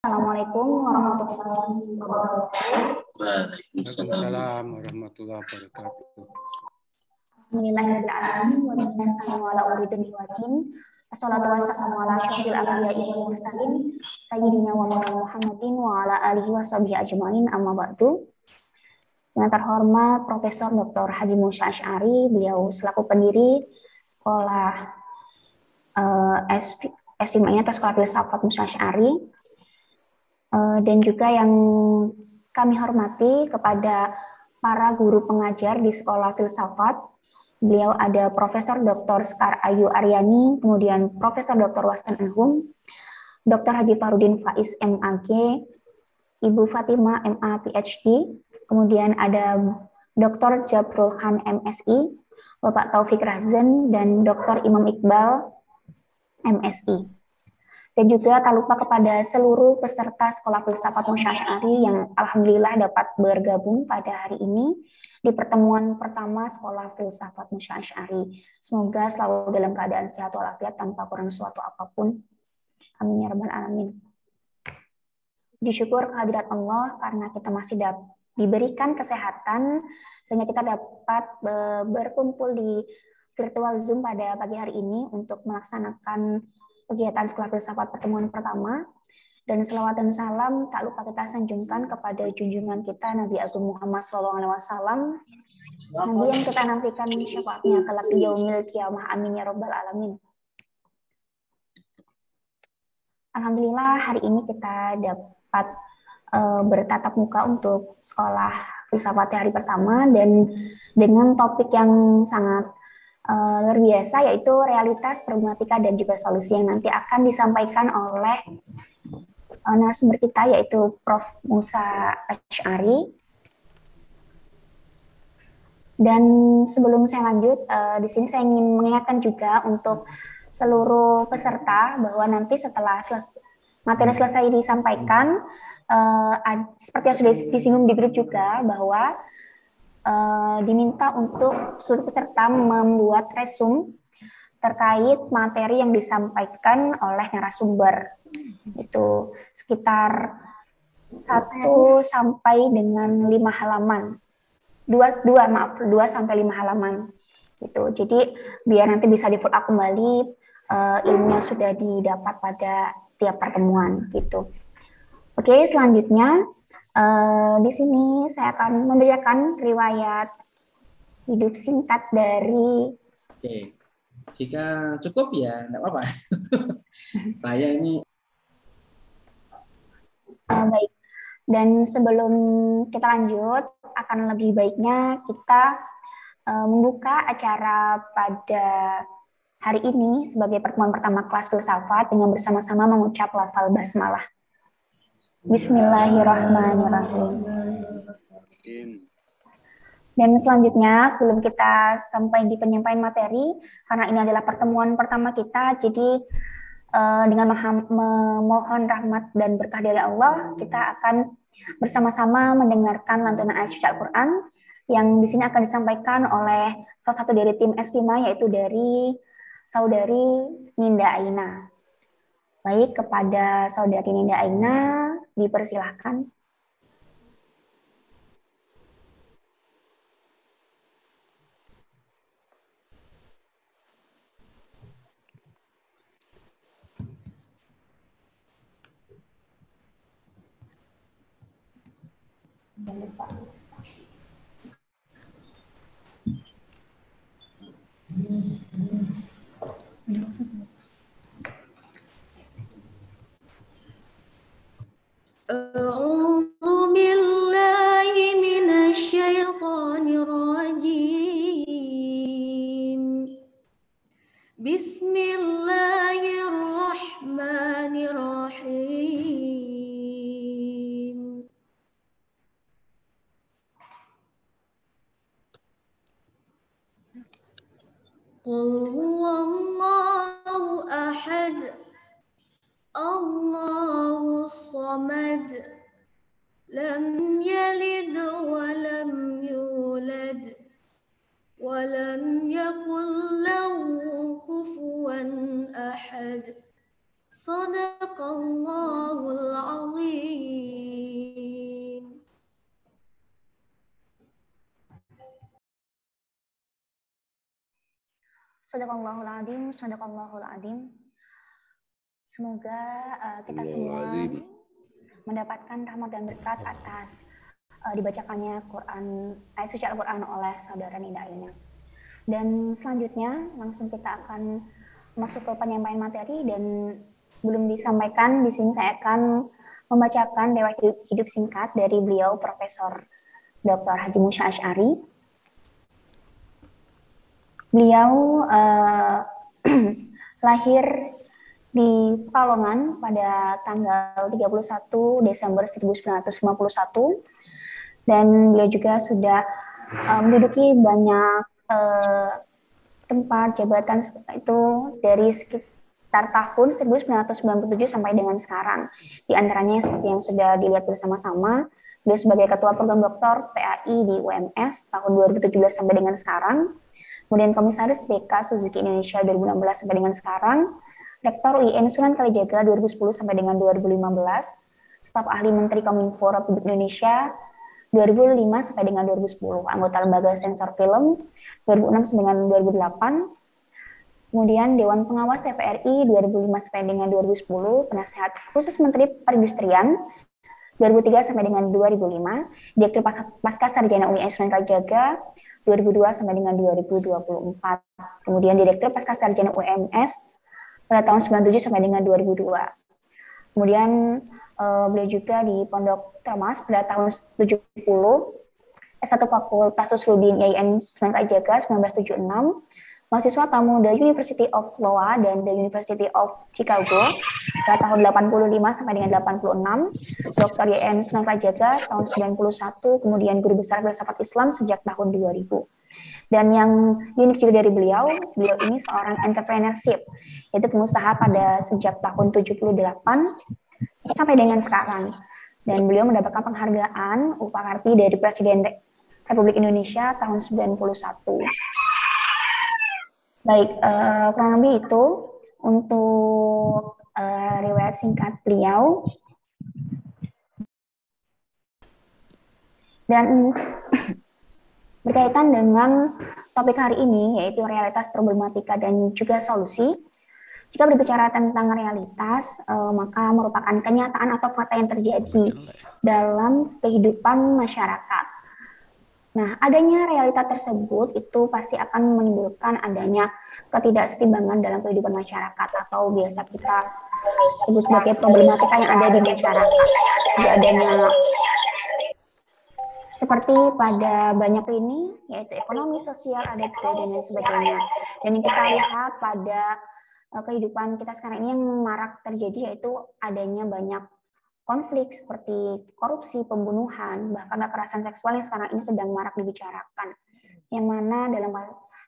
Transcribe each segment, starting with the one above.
Assalamualaikum warahmatullahi wabarakatuh. Waalaikumsalam warahmatullahi wabarakatuh. Bismillahirrahmanirrahim. Wa nasta'inu ala umri dunya wa din. Wassalatu wassalamu ala asyrofil anbiya'i wal mursalin sayyidina wa maulana Muhammadin wa ala alihi washabihi ajmain, amma ba'du. Yang terhormat Profesor Dr. Haji Musa Asy'ari, beliau selaku pendiri Sekolah S5 atau Sekolah Filsafat Musa Asy'ari, dan juga yang kami hormati kepada para guru pengajar di Sekolah Filsafat. Beliau ada Profesor Dr. Sekar Ayu Aryani, kemudian Profesor Dr. Wastan Anhum, Dr. Haji Farudin Faiz MAG, Ibu Fatima MA PhD, kemudian ada Dr. Jabrul Khan MSI, Bapak Taufik Razan, dan Dr. Imam Iqbal MSI. Dan juga tak lupa kepada seluruh peserta Sekolah Filsafat Musa Asy'ari yang alhamdulillah dapat bergabung pada hari ini di pertemuan pertama Sekolah Filsafat Musa Asy'ari. Semoga selalu dalam keadaan sehat walafiat tanpa kurang suatu apapun. Amin ya rabbal alamin. Disyukur kehadirat Allah karena kita masih diberikan kesehatan sehingga kita dapat berkumpul di virtual Zoom pada pagi hari ini untuk melaksanakan kegiatan Sekolah Filsafat pertemuan pertama. Dan selawat dan salam tak lupa kita sanjungkan kepada junjungan kita Nabi Agung Muhammad SAW, Nabi yang kita nantikan syafaatnya kelak di yaumil qiyamah. Amin ya rabbal alamin. Alhamdulillah hari ini kita dapat bertatap muka untuk Sekolah Filsafat hari pertama, dan dengan topik yang sangat luar biasa, yaitu realitas, problematika, dan juga solusi yang nanti akan disampaikan oleh narasumber kita, yaitu Prof. Musa Asy'ari. Dan sebelum saya lanjut, di sini saya ingin mengingatkan juga untuk seluruh peserta bahwa nanti setelah materi selesai disampaikan, seperti yang sudah disinggung di grup juga, bahwa diminta untuk seluruh peserta membuat resume terkait materi yang disampaikan oleh narasumber. Itu sekitar 1 sampai dengan 5 halaman. 2 sampai 5 halaman. Gitu. Jadi biar nanti bisa di-follow up kembali ilmunya sudah didapat pada tiap pertemuan gitu. Oke, selanjutnya di sini saya akan membacakan riwayat hidup singkat dari. Oke, jika cukup ya enggak apa-apa. Saya ini baik. Dan sebelum kita lanjut, akan lebih baiknya kita membuka acara pada hari ini sebagai pertemuan pertama kelas filsafat dengan bersama-sama mengucap lafal basmalah. Bismillahirrahmanirrahim. Dan selanjutnya, sebelum kita sampai di penyampaian materi, karena ini adalah pertemuan pertama kita, jadi dengan memohon rahmat dan berkah dari Allah, kita akan bersama-sama mendengarkan lantunan ayat suci Al-Quran yang di sini akan disampaikan oleh salah satu dari tim S5, yaitu dari Saudari Ninda Aina. Baik, kepada Saudari Ninda Aina, dipersilahkan. A'udzu billahi minasyaitonir rajim. Bismillahirrahmanirrahim. Qul huwallahu ahad, Allahus samad, lam yalid wa lam yulad wa lam yakul lahu kufuwan ahad. Sadaqallahul azim. Sadaqallahul adzim, sadaqallahul adzim. Semoga kita semua mendapatkan rahmat dan berkat atas dibacakannya ayat suci Al-Quran oleh saudara Nida Aina. Dan selanjutnya langsung kita akan masuk ke penyampaian materi, dan sebelum disampaikan di sini saya akan membacakan riwayat hidup singkat dari beliau Profesor Dr. Haji Musya Asy'ari. Beliau lahir di Pekalongan pada tanggal 31 Desember 1951, dan beliau juga sudah menduduki banyak tempat jabatan itu dari sekitar tahun 1997 sampai dengan sekarang. Di antaranya seperti yang sudah dilihat bersama-sama, beliau sebagai Ketua Program Doktor PAI di UMS tahun 2017 sampai dengan sekarang, kemudian Komisaris BK Suzuki Indonesia 2016 sampai dengan sekarang, Rektor UIN Sunan Kalijaga 2010 sampai dengan 2015, Staf Ahli Menteri Kominfo Republik Indonesia 2005 sampai dengan 2010, anggota Lembaga Sensor Film 2006 sampai dengan 2008, kemudian Dewan Pengawas TVRI 2005 sampai dengan 2010, Penasehat Khusus Menteri Perindustrian 2003 sampai dengan 2005, Direktur Pasca Sarjana UIN Sunan Kalijaga 2002 sampai dengan 2024, kemudian Direktur Pasca Sarjana UMS pada tahun 97 sampai dengan 2002. Kemudian beliau juga di Pondok Termas pada tahun 70, S1 Fakultas Usuludin IAIN Sunan Kalijaga 1976, mahasiswa tamu The University of Iowa dan The University of Chicago pada tahun 85 sampai dengan 86, Dr. IAIN Sunan Kalijaga tahun 91, kemudian guru besar filsafat Islam sejak tahun 2000. Dan yang unik juga dari beliau ini seorang entrepreneurship, yaitu pengusaha pada sejak tahun 78 sampai dengan sekarang. Dan beliau mendapatkan penghargaan Upakarti dari Presiden Republik Indonesia tahun 91. Baik, kurang lebih itu untuk riwayat singkat beliau. Dan berkaitan dengan topik hari ini, yaitu realitas, problematika, dan juga solusi. Jika berbicara tentang realitas, maka merupakan kenyataan atau fakta yang terjadi dalam kehidupan masyarakat. Nah, adanya realita tersebut itu pasti akan menimbulkan adanya ketidakseimbangan dalam kehidupan masyarakat, atau biasa kita sebut sebagai problematika yang ada di masyarakat. Jadi adanya seperti pada banyak lini, yaitu ekonomi, sosial, adat, budaya, dan lain sebagainya. Dan yang kita lihat pada kehidupan kita sekarang ini yang marak terjadi, yaitu adanya banyak konflik seperti korupsi, pembunuhan, bahkan kekerasan seksual yang sekarang ini sedang marak dibicarakan. Yang mana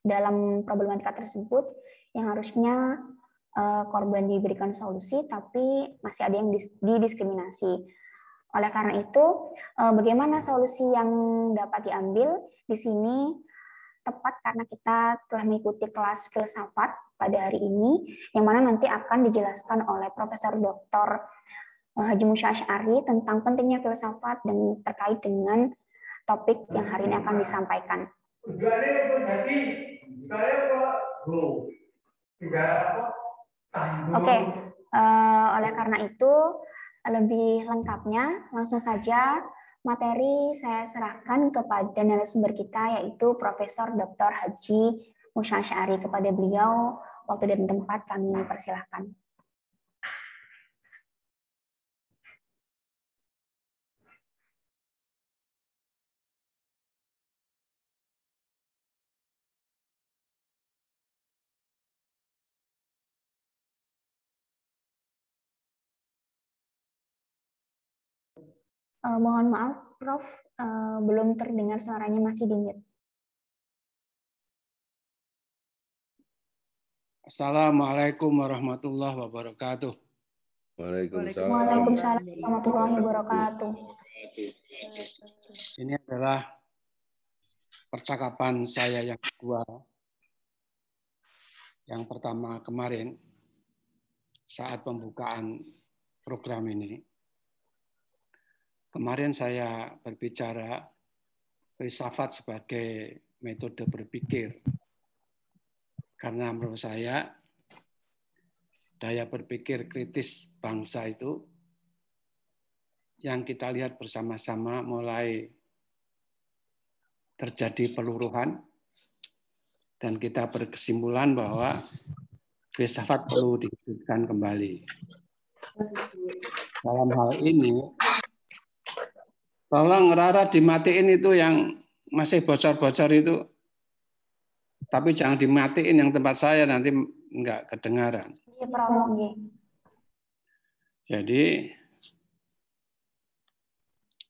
dalam problematika tersebut yang harusnya korban diberikan solusi, tapi masih ada yang didiskriminasi. Oleh karena itu, bagaimana solusi yang dapat diambil di sini tepat karena kita telah mengikuti kelas filsafat pada hari ini, yang mana nanti akan dijelaskan oleh Profesor Dr. Haji Musya Asy'ari tentang pentingnya filsafat dan terkait dengan topik yang hari ini akan disampaikan. Oke, oleh karena itu, lebih lengkapnya, langsung saja materi saya serahkan kepada narasumber kita, yaitu Profesor Dr. Haji Musya Asy'ari. Kepada beliau, waktu dan tempat kami persilahkan. Mohon maaf, Prof, belum terdengar suaranya, masih di-mute. Assalamualaikum warahmatullahi wabarakatuh. Waalaikumsalam warahmatullahi wabarakatuh. Ini adalah percakapan saya yang kedua. Yang pertama kemarin saat pembukaan program ini. Kemarin saya berbicara filsafat sebagai metode berpikir. Karena menurut saya daya berpikir kritis bangsa itu yang kita lihat bersama-sama mulai terjadi peluruhan, dan kita berkesimpulan bahwa filsafat perlu dihidupkan kembali. Dalam hal ini, tolong Rara dimatiin itu yang masih bocor-bocor itu, tapi jangan dimatiin yang tempat saya, nanti nggak kedengaran. Jadi,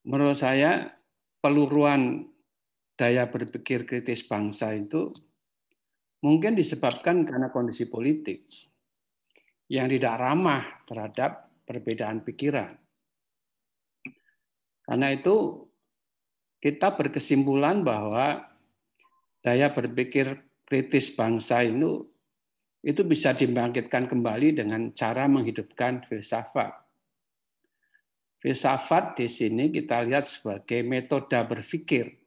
menurut saya peluruhan daya berpikir kritis bangsa itu mungkin disebabkan karena kondisi politik yang tidak ramah terhadap perbedaan pikiran. Karena itu kita berkesimpulan bahwa daya berpikir kritis bangsa itu bisa dibangkitkan kembali dengan cara menghidupkan filsafat. Filsafat di sini kita lihat sebagai metode berpikir.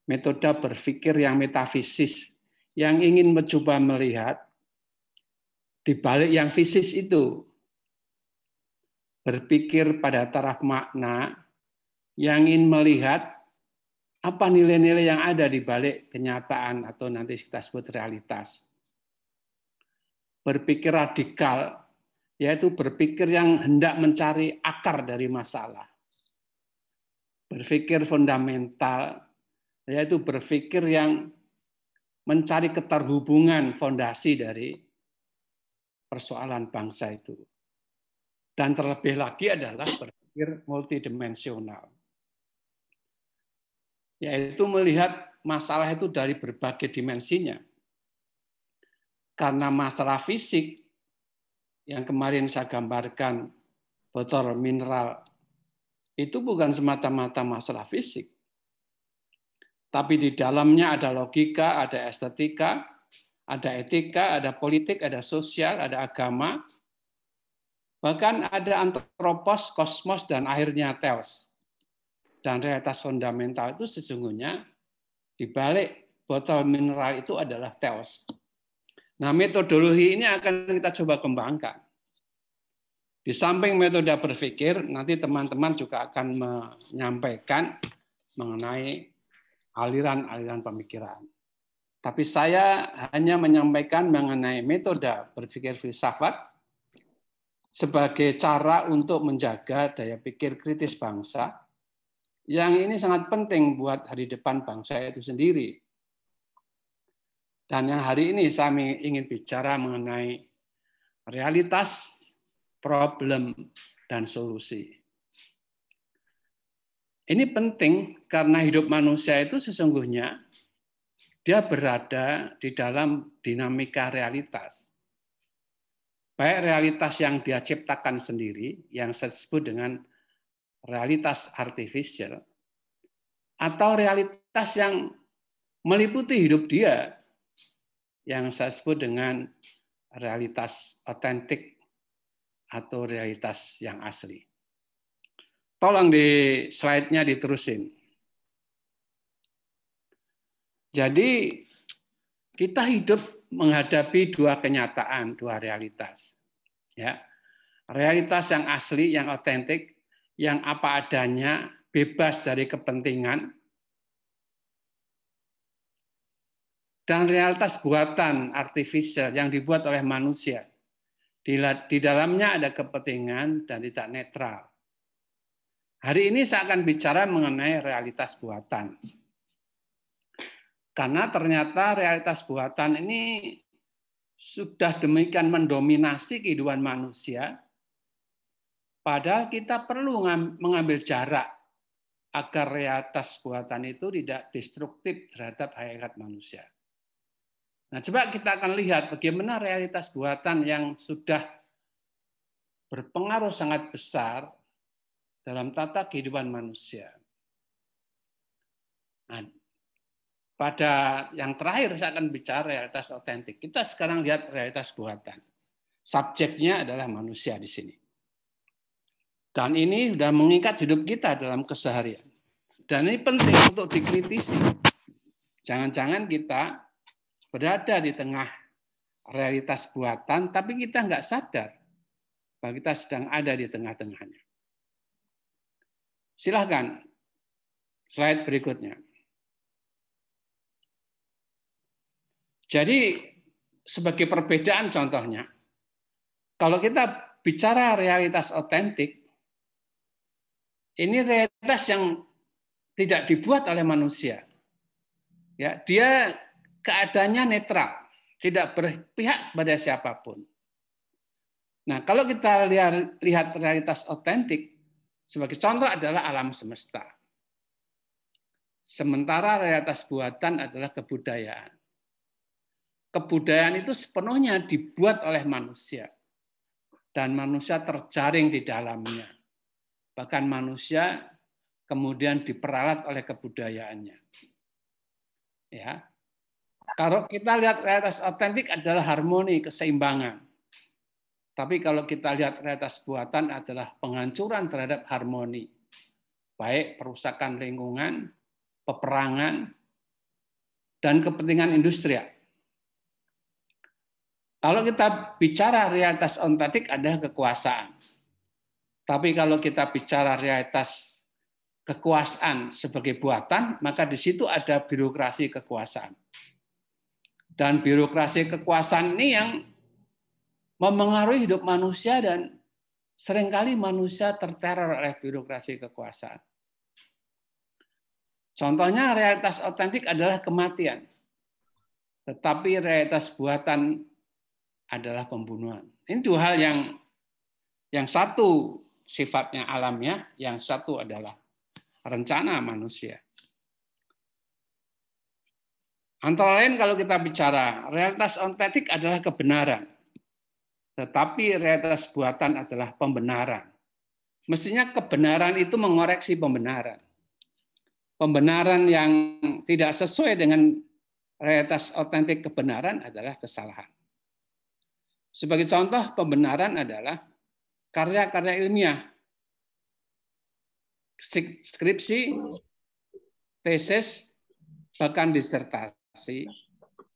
Metode berpikir yang metafisis, yang ingin mencoba melihat di balik yang fisis itu. Berpikir pada taraf makna, yang ingin melihat apa nilai-nilai yang ada di balik kenyataan atau nanti kita sebut realitas. Berpikir radikal, yaitu berpikir yang hendak mencari akar dari masalah. Berpikir fundamental, yaitu berpikir yang mencari keterhubungan fondasi dari persoalan bangsa itu. Dan terlebih lagi adalah berpikir multidimensional, yaitu melihat masalah itu dari berbagai dimensinya. Karena masalah fisik yang kemarin saya gambarkan, botol mineral, itu bukan semata-mata masalah fisik. Tapi di dalamnya ada logika, ada estetika, ada etika, ada politik, ada sosial, ada agama, bahkan ada antropos, kosmos, dan akhirnya theos. Dan realitas fundamental itu sesungguhnya di balik botol mineral itu adalah theos. Nah, metodologi ini akan kita coba kembangkan. Di samping metode berpikir, nanti teman-teman juga akan menyampaikan mengenai aliran-aliran pemikiran. Tapi saya hanya menyampaikan mengenai metode berpikir filsafat sebagai cara untuk menjaga daya pikir kritis bangsa, yang ini sangat penting buat hari depan bangsa itu sendiri. Dan yang hari ini saya ingin bicara mengenai realitas, problem, dan solusi. Ini penting karena hidup manusia itu sesungguhnya dia berada di dalam dinamika realitas. Baik realitas yang dia ciptakan sendiri, yang saya sebut dengan realitas artifisial, atau realitas yang meliputi hidup dia, yang saya sebut dengan realitas otentik atau realitas yang asli. Tolong di slide-nya diterusin. Jadi kita hidup menghadapi dua kenyataan, dua realitas. Ya. Realitas yang asli, yang otentik, yang apa adanya, bebas dari kepentingan. Dan realitas buatan artifisial yang dibuat oleh manusia. Di dalamnya ada kepentingan dan tidak netral. Hari ini saya akan bicara mengenai realitas buatan. Karena ternyata realitas buatan ini sudah demikian mendominasi kehidupan manusia, padahal kita perlu mengambil jarak agar realitas buatan itu tidak destruktif terhadap hakikat manusia. Nah, coba kita akan lihat bagaimana realitas buatan yang sudah berpengaruh sangat besar dalam tata kehidupan manusia. Nah, pada yang terakhir saya akan bicara realitas otentik. Kita sekarang lihat realitas buatan. Subjeknya adalah manusia di sini. Dan ini sudah mengikat hidup kita dalam keseharian. Dan ini penting untuk dikritisi. Jangan-jangan kita berada di tengah realitas buatan, tapi kita nggak sadar bahwa kita sedang ada di tengah-tengahnya. Silahkan, slide berikutnya. Jadi, sebagai perbedaan contohnya, kalau kita bicara realitas otentik, ini realitas yang tidak dibuat oleh manusia. Ya, dia keadaannya netral, tidak berpihak pada siapapun. Nah, kalau kita lihat realitas otentik, sebagai contoh adalah alam semesta. Sementara realitas buatan adalah kebudayaan. Kebudayaan itu sepenuhnya dibuat oleh manusia. Dan manusia terjaring di dalamnya. Bahkan manusia kemudian diperalat oleh kebudayaannya. Ya. Kalau kita lihat realitas otentik adalah harmoni, keseimbangan. Tapi kalau kita lihat realitas buatan adalah penghancuran terhadap harmoni. Baik perusakan lingkungan, peperangan, dan kepentingan industrial. Kalau kita bicara realitas otentik adalah kekuasaan. Tapi kalau kita bicara realitas kekuasaan sebagai buatan, maka di situ ada birokrasi kekuasaan. Dan birokrasi kekuasaan ini yang memengaruhi hidup manusia dan seringkali manusia terteror oleh birokrasi kekuasaan. Contohnya realitas otentik adalah kematian. Tetapi realitas buatan adalah pembunuhan. Ini dua hal yang satu sifatnya alamiah, yang satu adalah rencana manusia. Antara lain kalau kita bicara, realitas otentik adalah kebenaran. Tetapi realitas buatan adalah pembenaran. Mestinya kebenaran itu mengoreksi pembenaran. Pembenaran yang tidak sesuai dengan realitas otentik kebenaran adalah kesalahan. Sebagai contoh, pembenaran adalah karya-karya ilmiah, skripsi, tesis, bahkan disertasi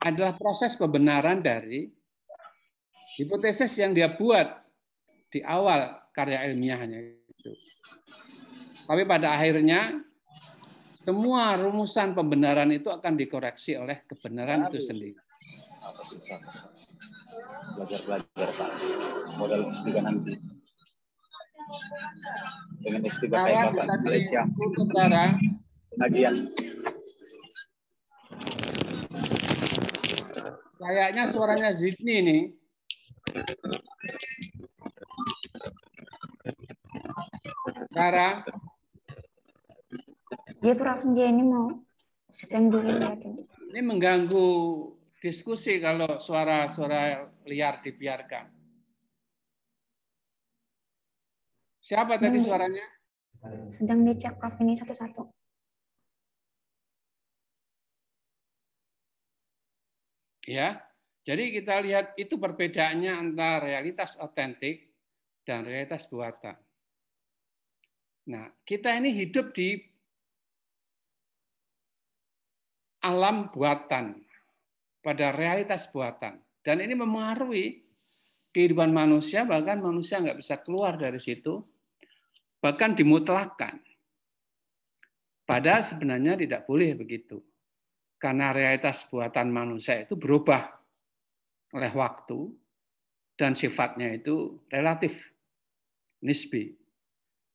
adalah proses pembenaran dari hipotesis yang dia buat di awal karya ilmiahnya itu. Tapi pada akhirnya semua rumusan pembenaran itu akan dikoreksi oleh kebenaran itu sendiri. Belajar Pak, modal S3 nanti dengan S3 kayak Bapak Malaysia pengajian. Kayaknya suaranya Zidni nih. Sarah. Dia Prof. Jenny mau sedang dilihatin. Ini mengganggu diskusi kalau suara-suara liar dibiarkan. Siapa tadi suaranya? Sedang dicek Prof ini satu-satu. Ya, jadi kita lihat itu perbedaannya antara realitas otentik dan realitas buatan. Nah, kita ini hidup di alam buatan, pada realitas buatan. Dan ini memengaruhi kehidupan manusia, bahkan manusia nggak bisa keluar dari situ, bahkan dimutlakkan. Padahal sebenarnya tidak boleh begitu. Karena realitas buatan manusia itu berubah oleh waktu, dan sifatnya itu relatif, nisbi.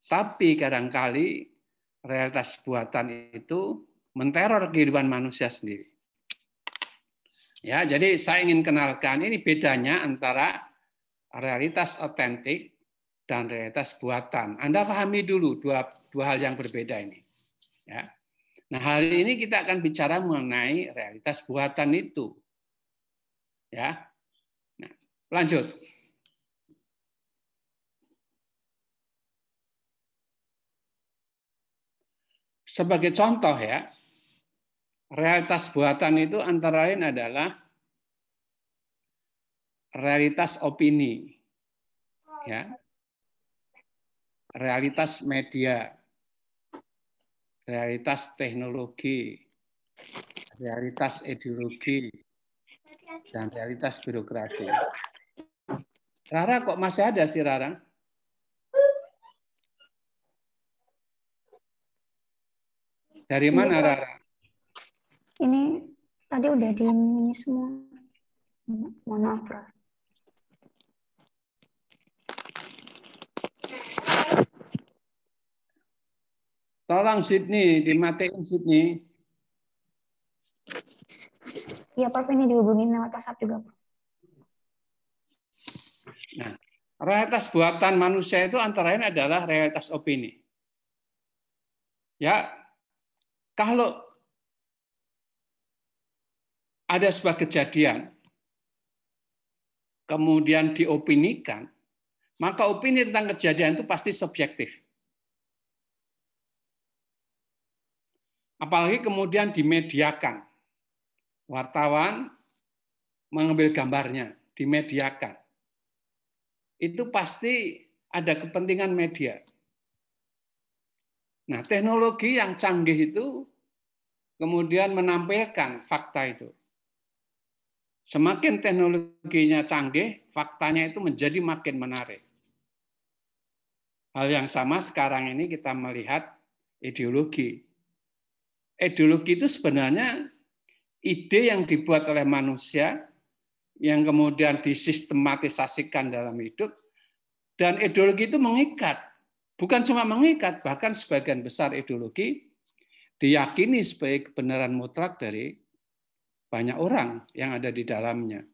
Tapi kadangkali realitas buatan itu menteror kehidupan manusia sendiri. Ya, jadi saya ingin kenalkan ini bedanya antara realitas otentik dan realitas buatan. Anda pahami dulu dua hal yang berbeda ini. Ya. Nah, hari ini kita akan bicara mengenai realitas buatan itu. Ya. Nah, lanjut. Sebagai contoh ya, realitas buatan itu antara lain adalah realitas opini, ya, realitas media, realitas teknologi, realitas ideologi, dan realitas birokrasi. Rara kok masih ada sih, Rara? Dari mana, Rara? Ini tadi udah di ini semua. Mohon maaf, Prof. Tolong Sydney, dimatiin Sydney. Iya, Prof, ini dihubungin lewat WhatsApp juga, Prof. Nah, realitas buatan manusia itu antara lain adalah realitas opini. Ya, kalau ada sebuah kejadian, kemudian diopinikan, maka opini tentang kejadian itu pasti subjektif. Apalagi kemudian dimediakan. Wartawan mengambil gambarnya, dimediakan. Itu pasti ada kepentingan media. Nah, teknologi yang canggih itu kemudian menampilkan fakta itu. Semakin teknologinya canggih, faktanya itu menjadi makin menarik. Hal yang sama sekarang ini kita melihat ideologi. Ideologi itu sebenarnya ide yang dibuat oleh manusia yang kemudian disistematisasikan dalam hidup, dan ideologi itu mengikat. Bukan cuma mengikat, bahkan sebagian besar ideologi diyakini sebagai kebenaran mutlak dari banyak orang yang ada di dalamnya.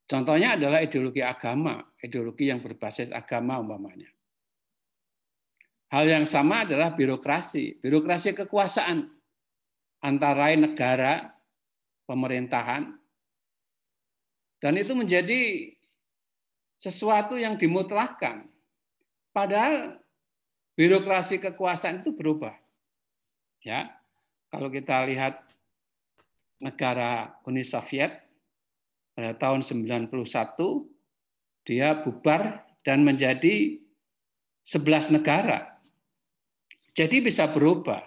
Contohnya adalah ideologi agama, ideologi yang berbasis agama umpamanya. Hal yang sama adalah birokrasi, birokrasi kekuasaan antara negara, pemerintahan, dan itu menjadi sesuatu yang dimutlakkan. Padahal birokrasi kekuasaan itu berubah. Ya, kalau kita lihat negara Uni Soviet pada tahun 91, dia bubar dan menjadi 11 negara. Jadi bisa berubah.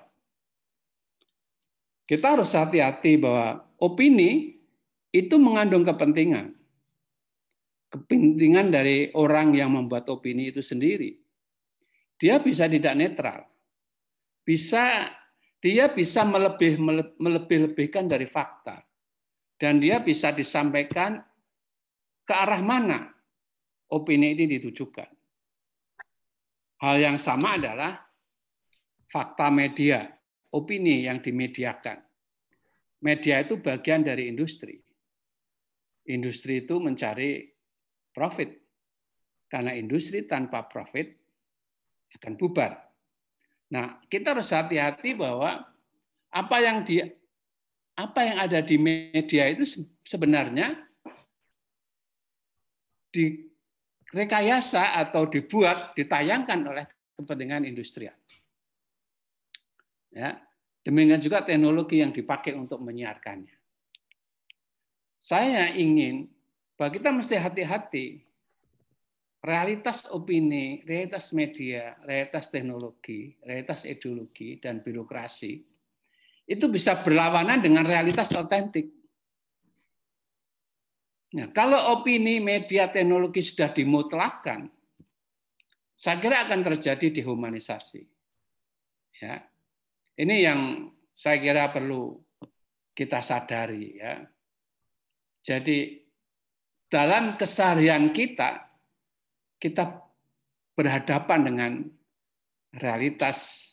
Kita harus hati-hati bahwa opini itu mengandung kepentingan. Kepentingan dari orang yang membuat opini itu sendiri. Dia bisa tidak netral. Dia bisa melebih-lebihkan dari fakta. Dan dia bisa disampaikan ke arah mana opini ini ditujukan. Hal yang sama adalah fakta media, opini yang dimediakan. Media itu bagian dari industri. Industri itu mencari profit. Karena industri tanpa profit akan bubar. Nah, kita harus hati-hati bahwa apa yang ada di media itu sebenarnya direkayasa atau dibuat, ditayangkan oleh kepentingan industrial. Ya, demikian juga teknologi yang dipakai untuk menyiarkannya. Saya ingin bahwa kita mesti hati-hati. Realitas opini, realitas media, realitas teknologi, realitas ideologi, dan birokrasi itu bisa berlawanan dengan realitas otentik. Nah, kalau opini, media, teknologi sudah dimutlakkan, saya kira akan terjadi dehumanisasi. Ya. Ini yang saya kira perlu kita sadari. Ya. Jadi dalam keseharian kita berhadapan dengan realitas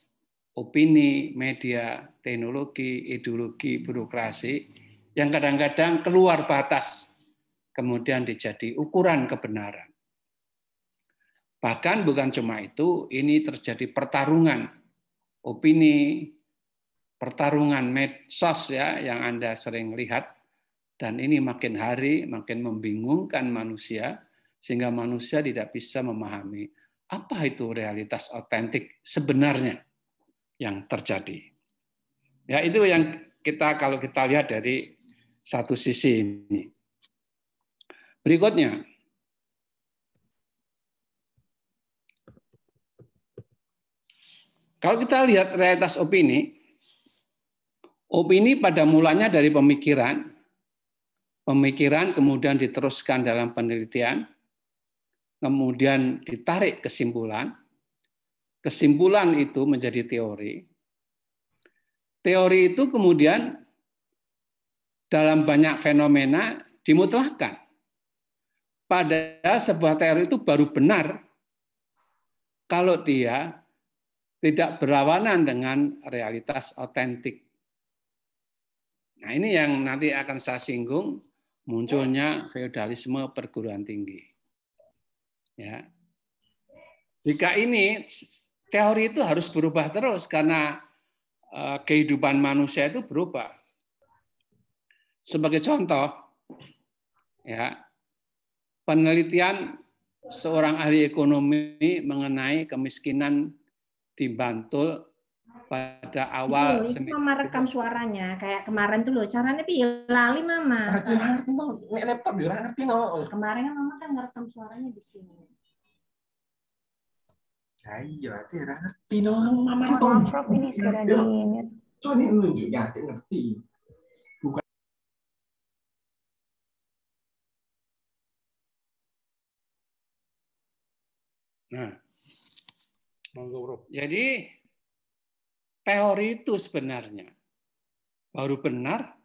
opini, media, teknologi, ideologi, birokrasi yang kadang-kadang keluar batas, kemudian dijadi ukuran kebenaran. Bahkan bukan cuma itu, ini terjadi pertarungan opini, pertarungan medsos ya yang Anda sering lihat, dan ini makin hari makin membingungkan manusia sehingga manusia tidak bisa memahami apa itu realitas otentik sebenarnya yang terjadi. Ya, itu yang kalau kita lihat dari satu sisi ini. Berikutnya, kalau kita lihat realitas opini pada mulanya dari pemikiran Pemikiran kemudian diteruskan dalam penelitian, kemudian ditarik kesimpulan. Kesimpulan itu menjadi teori. Teori itu kemudian dalam banyak fenomena dimutlakkan. Padahal sebuah teori itu baru benar kalau dia tidak berlawanan dengan realitas otentik. Nah, ini yang nanti akan saya singgung, munculnya feodalisme perguruan tinggi. Ya. Jika ini teori itu harus berubah terus karena kehidupan manusia itu berubah. Sebagai contoh, ya, penelitian seorang ahli ekonomi mengenai kemiskinan di Bantul pada awal itu mama rekam suaranya kayak kemarin tuh loh, caranya piye lali mama. Nek laptop yo ora ngerti no. Kemarin kan mama kan ngerekam suaranya di sini. Ya iya, ati ora ngerti no mama Mohon tuh. maaf, Prof, ini segera di-mute. Coba nunjuk ya, ati ngerti. Bukan. Nah, jadi teori itu sebenarnya baru benar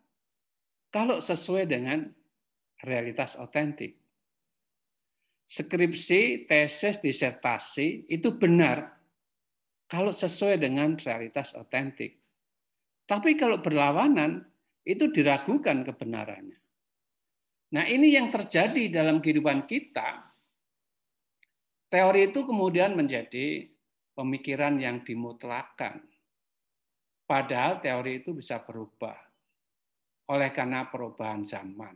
kalau sesuai dengan realitas otentik. Skripsi, tesis, disertasi itu benar kalau sesuai dengan realitas otentik. Tapi kalau berlawanan, itu diragukan kebenarannya. Nah, ini yang terjadi dalam kehidupan kita. Teori itu kemudian menjadi pemikiran yang dimutlakkan. Padahal teori itu bisa berubah oleh karena perubahan zaman,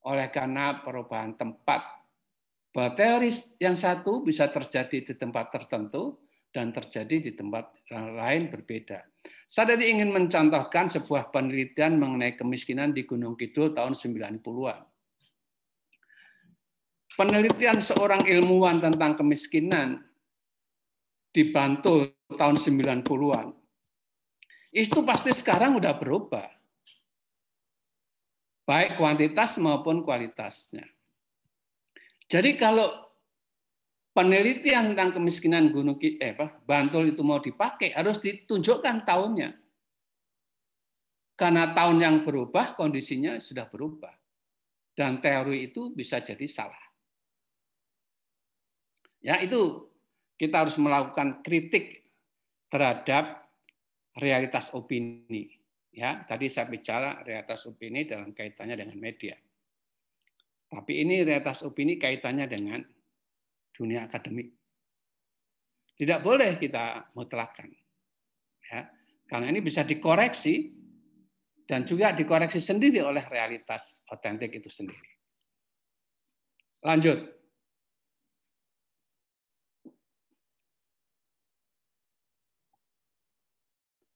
oleh karena perubahan tempat. Bahwa teori yang satu bisa terjadi di tempat tertentu dan terjadi di tempat lain berbeda. Saya tadi ingin mencontohkan sebuah penelitian mengenai kemiskinan di Gunung Kidul tahun 90-an. Penelitian seorang ilmuwan tentang kemiskinan di Bantul tahun 90-an. Itu pasti sekarang udah berubah. Baik kuantitas maupun kualitasnya. Jadi kalau penelitian tentang kemiskinan Bantul itu mau dipakai, harus ditunjukkan tahunnya. Karena tahun yang berubah, kondisinya sudah berubah. Dan teori itu bisa jadi salah. Ya, itu kita harus melakukan kritik terhadap realitas opini. Ya, tadi saya bicara realitas opini dalam kaitannya dengan media. Tapi ini realitas opini kaitannya dengan dunia akademik. Tidak boleh kita mutlakkan. Ya, karena ini bisa dikoreksi dan juga dikoreksi sendiri oleh realitas otentik itu sendiri. Lanjut.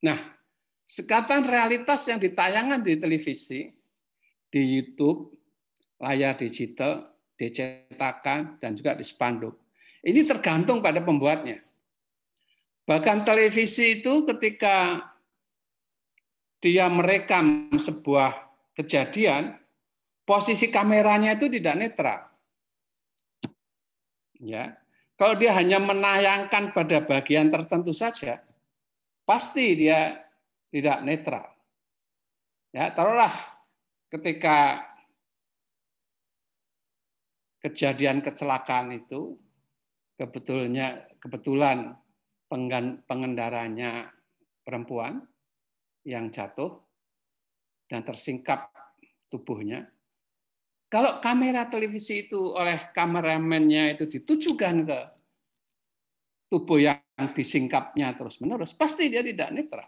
Nah, sekarang realitas yang ditayangkan di televisi, di YouTube, layar digital, dicetakan, dan juga di spanduk. Ini tergantung pada pembuatnya. Bahkan televisi itu ketika dia merekam sebuah kejadian, posisi kameranya itu tidak netral. Ya, kalau dia hanya menayangkan pada bagian tertentu saja, pasti dia tidak netral. Ya, taruhlah ketika kejadian kecelakaan itu kebetulan pengendaranya perempuan yang jatuh dan tersingkap tubuhnya. Kalau kamera televisi itu oleh kameramennya itu ditujukan ke tubuh yang disingkapnya terus-menerus, pasti dia tidak netral.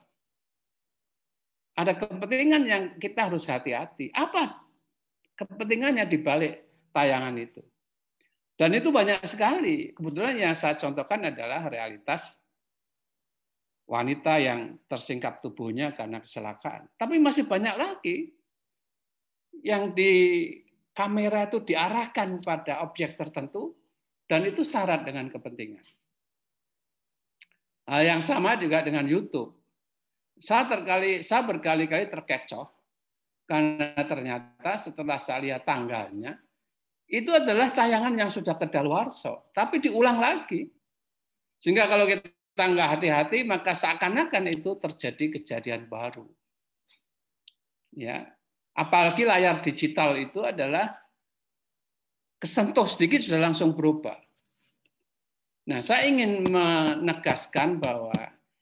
Ada kepentingan yang kita harus hati-hati. Apa kepentingannya di balik tayangan itu? Dan itu banyak sekali. Kebetulan yang saya contohkan adalah realitas wanita yang tersingkap tubuhnya karena kecelakaan. Tapi masih banyak lagi yang di kamera itu diarahkan pada objek tertentu dan itu syarat dengan kepentingan. Hal yang sama juga dengan YouTube. Saya berkali-kali terkecoh Karena ternyata setelah saya lihat tanggalnya, itu adalah tayangan yang sudah kedaluarsa, tapi diulang lagi. Sehingga kalau kita nggak hati-hati, maka seakan-akan itu terjadi kejadian baru. Ya, apalagi layar digital itu adalah kesentuh sedikit sudah langsung berubah. Nah, saya ingin menegaskan bahwa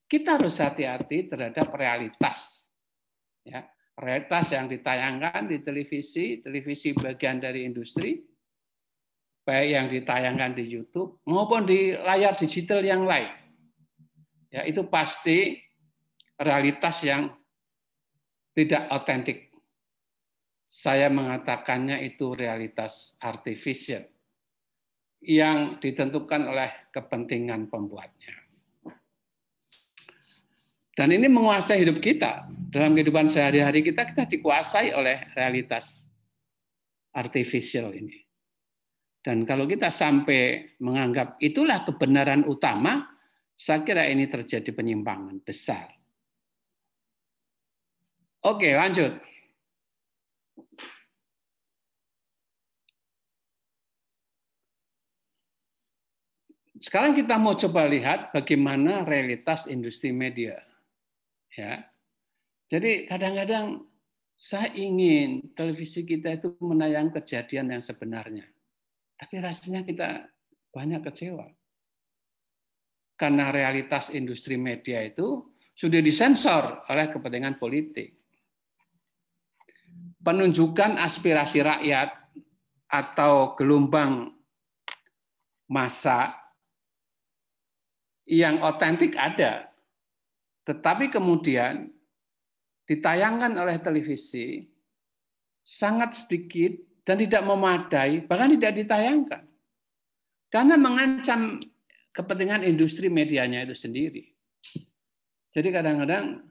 kita harus hati-hati terhadap realitas. Ya, realitas yang ditayangkan di televisi bagian dari industri, baik yang ditayangkan di YouTube maupun di layar digital yang lain. Ya, itu pasti realitas yang tidak otentik. Saya mengatakannya itu realitas artificial yang ditentukan oleh kepentingan pembuatnya. Dan ini menguasai hidup kita. Dalam kehidupan sehari-hari kita dikuasai oleh realitas artificial ini. Dan kalau kita sampai menganggap itulah kebenaran utama, saya kira ini terjadi penyimpangan besar. Oke, lanjut. Sekarang kita mau coba lihat bagaimana realitas industri media. Ya, jadi kadang-kadang saya ingin televisi kita itu menayang kejadian yang sebenarnya, tapi rasanya kita banyak kecewa karena realitas industri media itu sudah disensor oleh kepentingan politik. Penunjukan aspirasi rakyat atau gelombang massa yang otentik ada. Tetapi kemudian ditayangkan oleh televisi sangat sedikit dan tidak memadai, bahkan tidak ditayangkan. Karena mengancam kepentingan industri medianya itu sendiri. Jadi kadang-kadang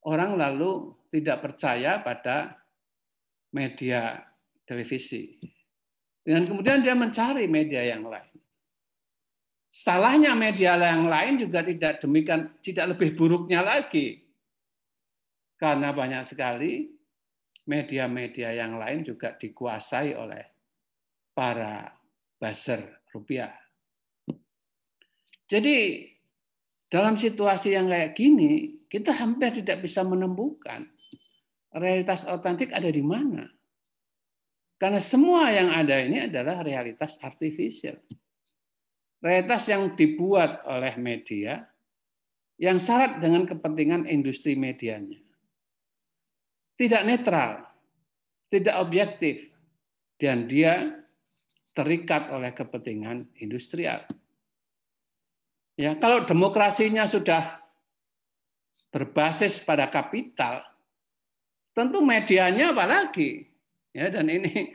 orang lalu tidak percaya pada media televisi. Dan kemudian dia mencari media yang lain. Salahnya media yang lain juga tidak demikian, tidak lebih buruknya lagi. Karena banyak sekali media-media yang lain juga dikuasai oleh para buzzer rupiah. Jadi dalam situasi yang kayak gini, kita hampir tidak bisa menemukan realitas otentik ada di mana. Karena semua yang ada ini adalah realitas artificial. Realitas yang dibuat oleh media yang syarat dengan kepentingan industri medianya. Tidak netral, tidak objektif, dan dia terikat oleh kepentingan industrial. Ya, kalau demokrasinya sudah berbasis pada kapital, tentu medianya apalagi. Ya, dan ini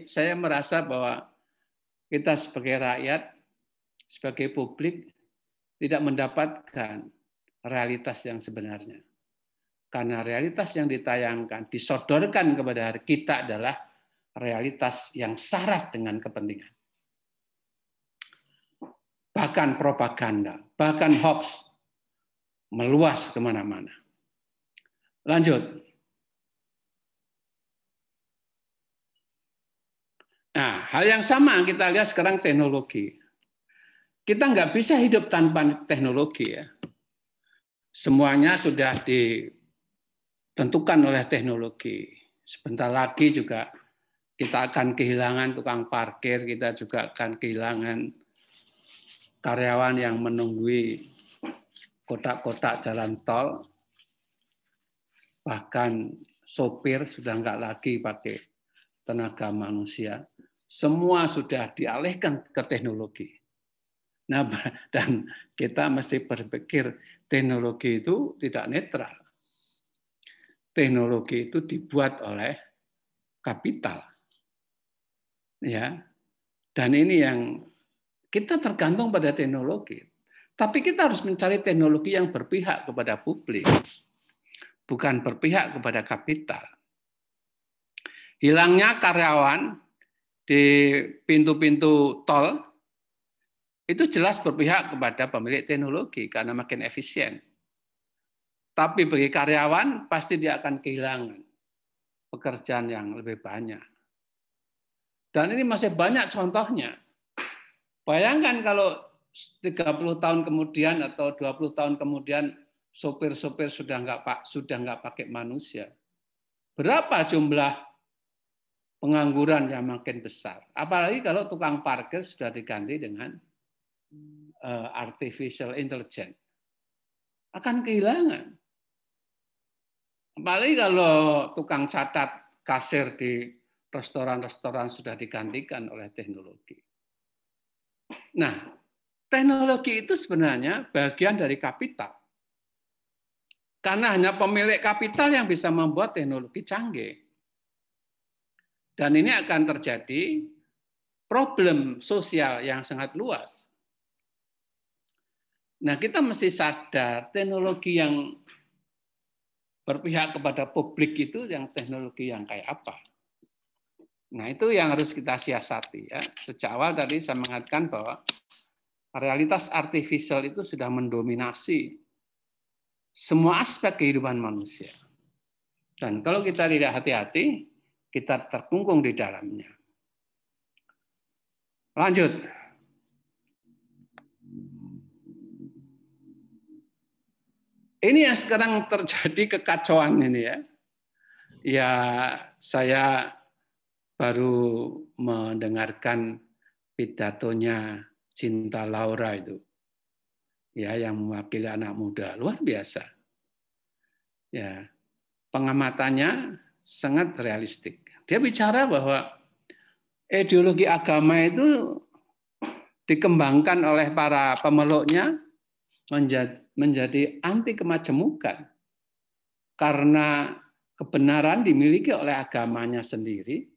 saya merasa bahwa kita sebagai rakyat, sebagai publik tidak mendapatkan realitas yang sebenarnya. Karena realitas yang ditayangkan, disodorkan kepada kita adalah realitas yang syarat dengan kepentingan. Bahkan propaganda, bahkan hoax meluas kemana-mana. Lanjut. Nah, hal yang sama kita lihat sekarang teknologi. Kita nggak bisa hidup tanpa teknologi ya. Semuanya sudah ditentukan oleh teknologi. Sebentar lagi juga kita akan kehilangan tukang parkir, kita juga akan kehilangan karyawan yang menunggui kotak-kotak jalan tol. Bahkan sopir sudah nggak lagi pakai tenaga manusia. Semua sudah dialihkan ke teknologi. Nah, dan kita mesti berpikir teknologi itu tidak netral. Teknologi itu dibuat oleh kapital. Ya. Dan ini yang kita tergantung pada teknologi. Tapi kita harus mencari teknologi yang berpihak kepada publik, bukan berpihak kepada kapital. Hilangnya karyawan di pintu-pintu tol itu jelas berpihak kepada pemilik teknologi karena makin efisien. Tapi bagi karyawan pasti dia akan kehilangan. pekerjaan yang lebih banyak. Dan ini masih banyak contohnya. Bayangkan kalau 30 tahun kemudian atau 20 tahun kemudian sopir-sopir sudah nggak pakai manusia. Berapa jumlah pengangguran yang makin besar? Apalagi kalau tukang parkir sudah diganti dengan artificial intelligence. Akan kehilangan. Apalagi kalau tukang catat kasir di restoran-restoran sudah digantikan oleh teknologi. Nah, teknologi itu sebenarnya bagian dari kapital. Karena hanya pemilik kapital yang bisa membuat teknologi canggih. Dan ini akan terjadi problem sosial yang sangat luas. Nah, kita mesti sadar teknologi yang berpihak kepada publik itu yang teknologi yang kayak apa. Nah, itu yang harus kita siasati ya. Sejak awal tadi saya mengatakan bahwa realitas artifisial itu sudah mendominasi semua aspek kehidupan manusia. Dan kalau kita tidak hati-hati, kita terkungkung di dalamnya. Lanjut. Ini yang sekarang terjadi kekacauan ini ya. Ya, saya baru mendengarkan pidatonya Cinta Laura itu. Ya, yang mewakili anak muda, luar biasa. Ya, pengamatannya sangat realistik. Dia bicara bahwa ideologi agama itu dikembangkan oleh para pemeluknya menjadi anti kemajemukan. Karena kebenaran dimiliki oleh agamanya sendiri,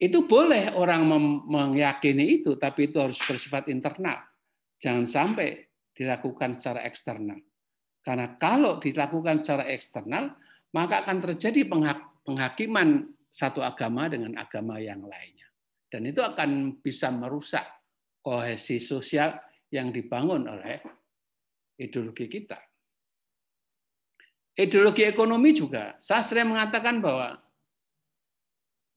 itu boleh orang meyakini itu, tapi itu harus bersifat internal. Jangan sampai dilakukan secara eksternal. Karena kalau dilakukan secara eksternal, maka akan terjadi penghakiman satu agama dengan agama yang lainnya. Dan itu akan bisa merusak kohesi sosial yang dibangun oleh ideologi kita. Ideologi ekonomi juga. Saya sering mengatakan bahwa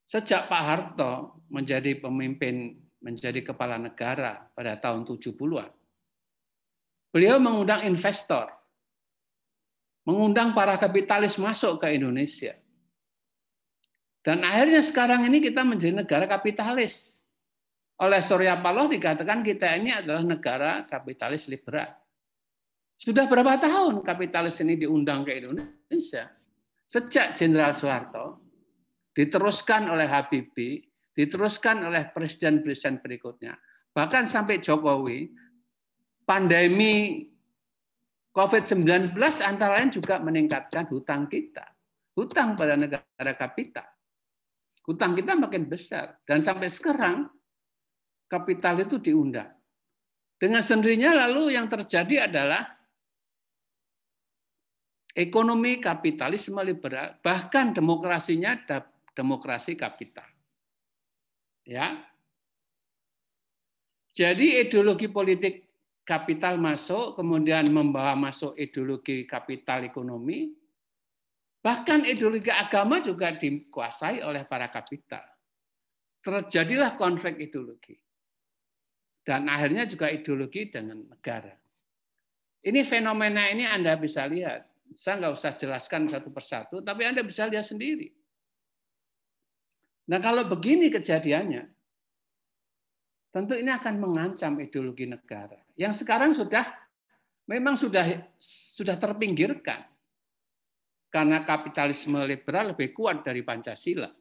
sejak Pak Harto menjadi pemimpin, menjadi kepala negara pada tahun 70-an, beliau mengundang investor, mengundang para kapitalis masuk ke Indonesia. Dan akhirnya sekarang ini kita menjadi negara kapitalis. Oleh Surya Paloh dikatakan kita ini adalah negara kapitalis liberal. Sudah berapa tahun kapitalis ini diundang ke Indonesia? Sejak Jenderal Soeharto, diteruskan oleh Habibie, diteruskan oleh presiden-presiden berikutnya. Bahkan sampai Jokowi, pandemi COVID-19 antara lain juga meningkatkan hutang kita. Hutang pada negara kapital. Hutang kita makin besar. Dan sampai sekarang, kapital itu diundang. Dengan sendirinya lalu yang terjadi adalah ekonomi kapitalisme liberal, bahkan demokrasinya demokrasi kapital. Ya. Jadi ideologi politik kapital masuk, kemudian membawa masuk ideologi kapital ekonomi, bahkan ideologi agama juga dikuasai oleh para kapital. Terjadilah konflik ideologi. Dan akhirnya juga ideologi dengan negara. Ini fenomena ini Anda bisa lihat. Saya nggak usah jelaskan satu persatu, tapi Anda bisa lihat sendiri. Nah, kalau begini kejadiannya, tentu ini akan mengancam ideologi negara. Yang sekarang memang sudah terpinggirkan. Karena kapitalisme liberal lebih kuat dari Pancasila.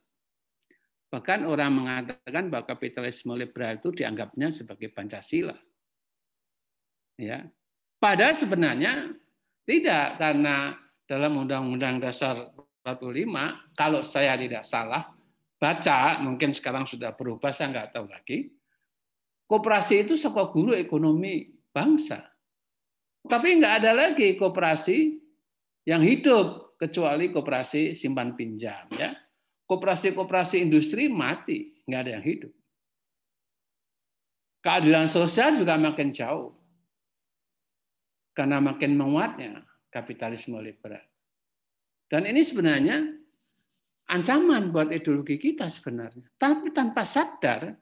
Bahkan orang mengatakan bahwa kapitalisme liberal itu dianggapnya sebagai Pancasila. Ya. Padahal sebenarnya tidak, karena dalam Undang-Undang Dasar 45, kalau saya tidak salah, baca, mungkin sekarang sudah berubah, saya nggak tahu lagi, koperasi itu sekolah guru ekonomi bangsa. Tapi nggak ada lagi koperasi yang hidup, kecuali koperasi simpan pinjam. Ya. Koperasi-koperasi industri mati, nggak ada yang hidup. Keadilan sosial juga makin jauh. Karena makin menguatnya kapitalisme liberal. Dan ini sebenarnya ancaman buat ideologi kita sebenarnya. Tapi tanpa sadar,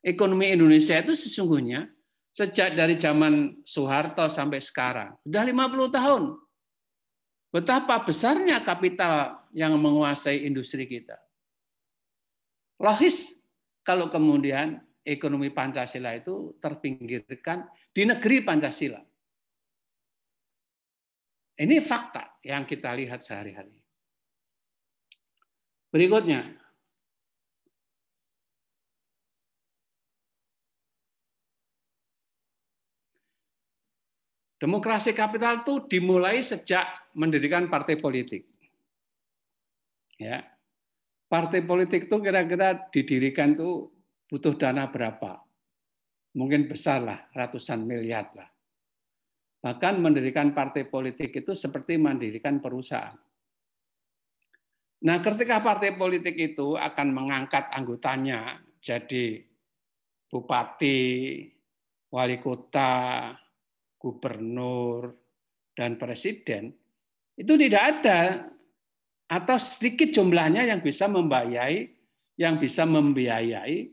ekonomi Indonesia itu sesungguhnya sejak dari zaman Soeharto sampai sekarang, sudah 50 tahun. Betapa besarnya kapital yang menguasai industri kita. Logis kalau kemudian ekonomi Pancasila itu terpinggirkan di negeri Pancasila. Ini fakta yang kita lihat sehari-hari. Berikutnya, demokrasi kapital itu dimulai sejak mendirikan partai politik. Ya, partai politik itu kira-kira didirikan tuh butuh dana berapa? Mungkin besar lah, ratusan miliar lah. Bahkan mendirikan partai politik itu seperti mendirikan perusahaan. Nah, ketika partai politik itu akan mengangkat anggotanya jadi bupati, wali kota, gubernur, dan presiden, itu tidak ada atau sedikit jumlahnya yang bisa membiayai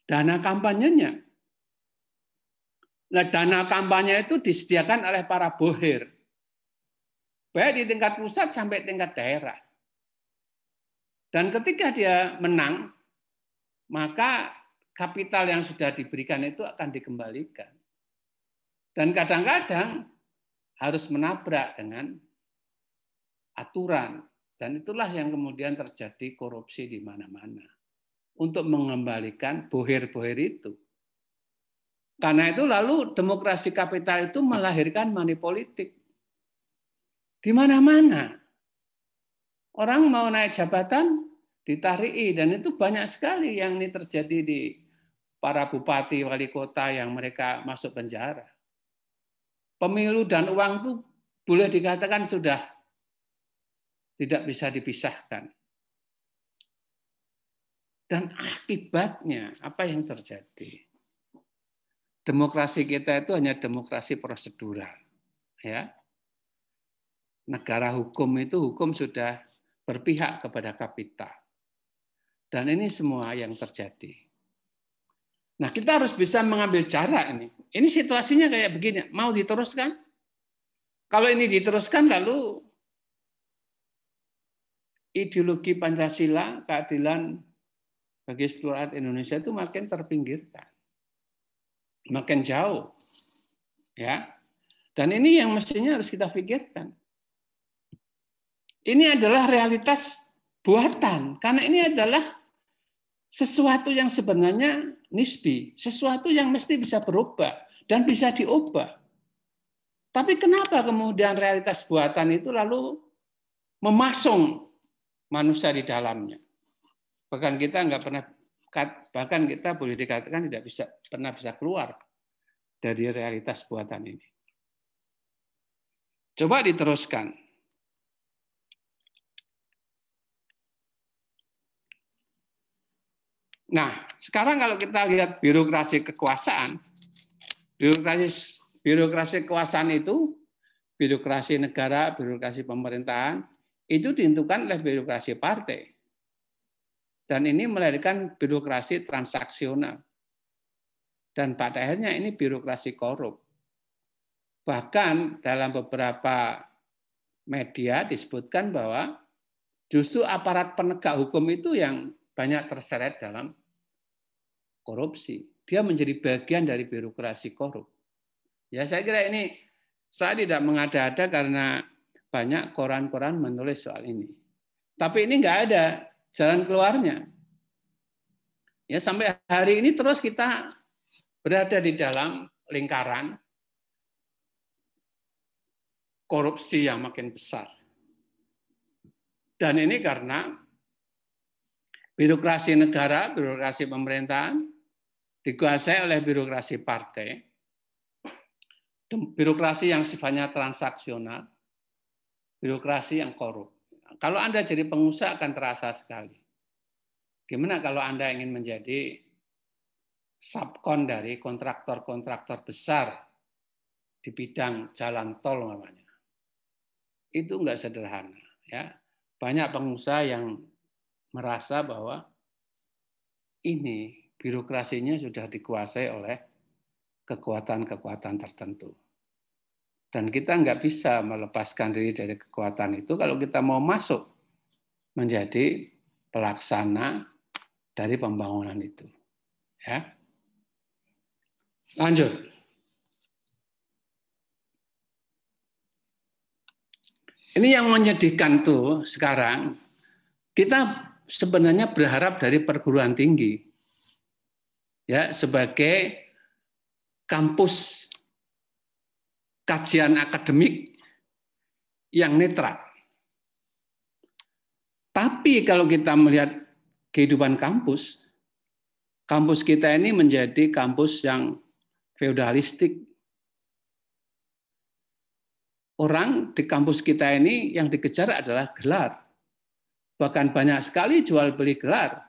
dana kampanyenya. Nah, dana kampanye itu disediakan oleh para bohir, baik di tingkat pusat sampai tingkat daerah. Dan ketika dia menang, maka kapital yang sudah diberikan itu akan dikembalikan. Dan kadang-kadang harus menabrak dengan aturan. Dan itulah yang kemudian terjadi korupsi di mana-mana. Untuk mengembalikan bohir-bohir itu. Karena itu lalu demokrasi kapital itu melahirkan money politik. Di mana-mana. Orang mau naik jabatan, ditariki. Dan itu banyak sekali yang ini terjadi di para bupati, wali kota yang mereka masuk penjara. Pemilu dan uang itu boleh dikatakan sudah tidak bisa dipisahkan. Dan akibatnya apa yang terjadi? Demokrasi kita itu hanya demokrasi prosedural. Ya. Negara hukum itu hukum sudah berpihak kepada kapital. Dan ini semua yang terjadi. Nah, kita harus bisa mengambil jarak ini. Ini situasinya kayak begini. Mau diteruskan? Kalau ini diteruskan, lalu ideologi Pancasila, keadilan bagi seluruh rakyat Indonesia itu makin terpinggirkan. Makin jauh. Ya. Dan ini yang mestinya harus kita pikirkan. Ini adalah realitas buatan. Karena ini adalah sesuatu yang sebenarnya nisbi. Sesuatu yang mesti bisa berubah dan bisa diubah. Tapi kenapa kemudian realitas buatan itu lalu memasung manusia di dalamnya? Bahkan kita boleh dikatakan tidak pernah bisa keluar dari realitas buatan ini. Coba diteruskan. Nah, sekarang kalau kita lihat birokrasi kekuasaan, birokrasi kekuasaan itu, birokrasi negara, birokrasi pemerintahan, itu ditentukan oleh birokrasi partai. Dan ini melahirkan birokrasi transaksional. Dan pada akhirnya ini birokrasi korup. Bahkan dalam beberapa media disebutkan bahwa justru aparat penegak hukum itu yang banyak terseret dalam korupsi. Dia menjadi bagian dari birokrasi korup. Ya, saya kira ini saya tidak mengada-ada karena banyak koran-koran menulis soal ini. Tapi ini nggak ada jalan keluarnya. Ya, sampai hari ini terus kita berada di dalam lingkaran korupsi yang makin besar. Dan ini karena birokrasi negara, birokrasi pemerintahan dikuasai oleh birokrasi partai, birokrasi yang sifatnya transaksional, birokrasi yang korup. Kalau Anda jadi pengusaha akan terasa sekali. Gimana kalau Anda ingin menjadi subkon dari kontraktor-kontraktor besar di bidang jalan tol namanya? Itu enggak sederhana, ya. banyak pengusaha yang merasa bahwa ini birokrasinya sudah dikuasai oleh kekuatan-kekuatan tertentu. Dan kita nggak bisa melepaskan diri dari kekuatan itu kalau kita mau masuk menjadi pelaksana dari pembangunan itu. Ya. Lanjut. Ini yang menyedihkan tuh sekarang, kita sebenarnya berharap dari perguruan tinggi ya sebagai kampus kajian akademik yang netral. Tapi kalau kita melihat kehidupan kampus, kampus kita ini menjadi kampus yang feudalistik. Orang di kampus kita ini yang dikejar adalah gelar. Bahkan banyak sekali jual beli gelar.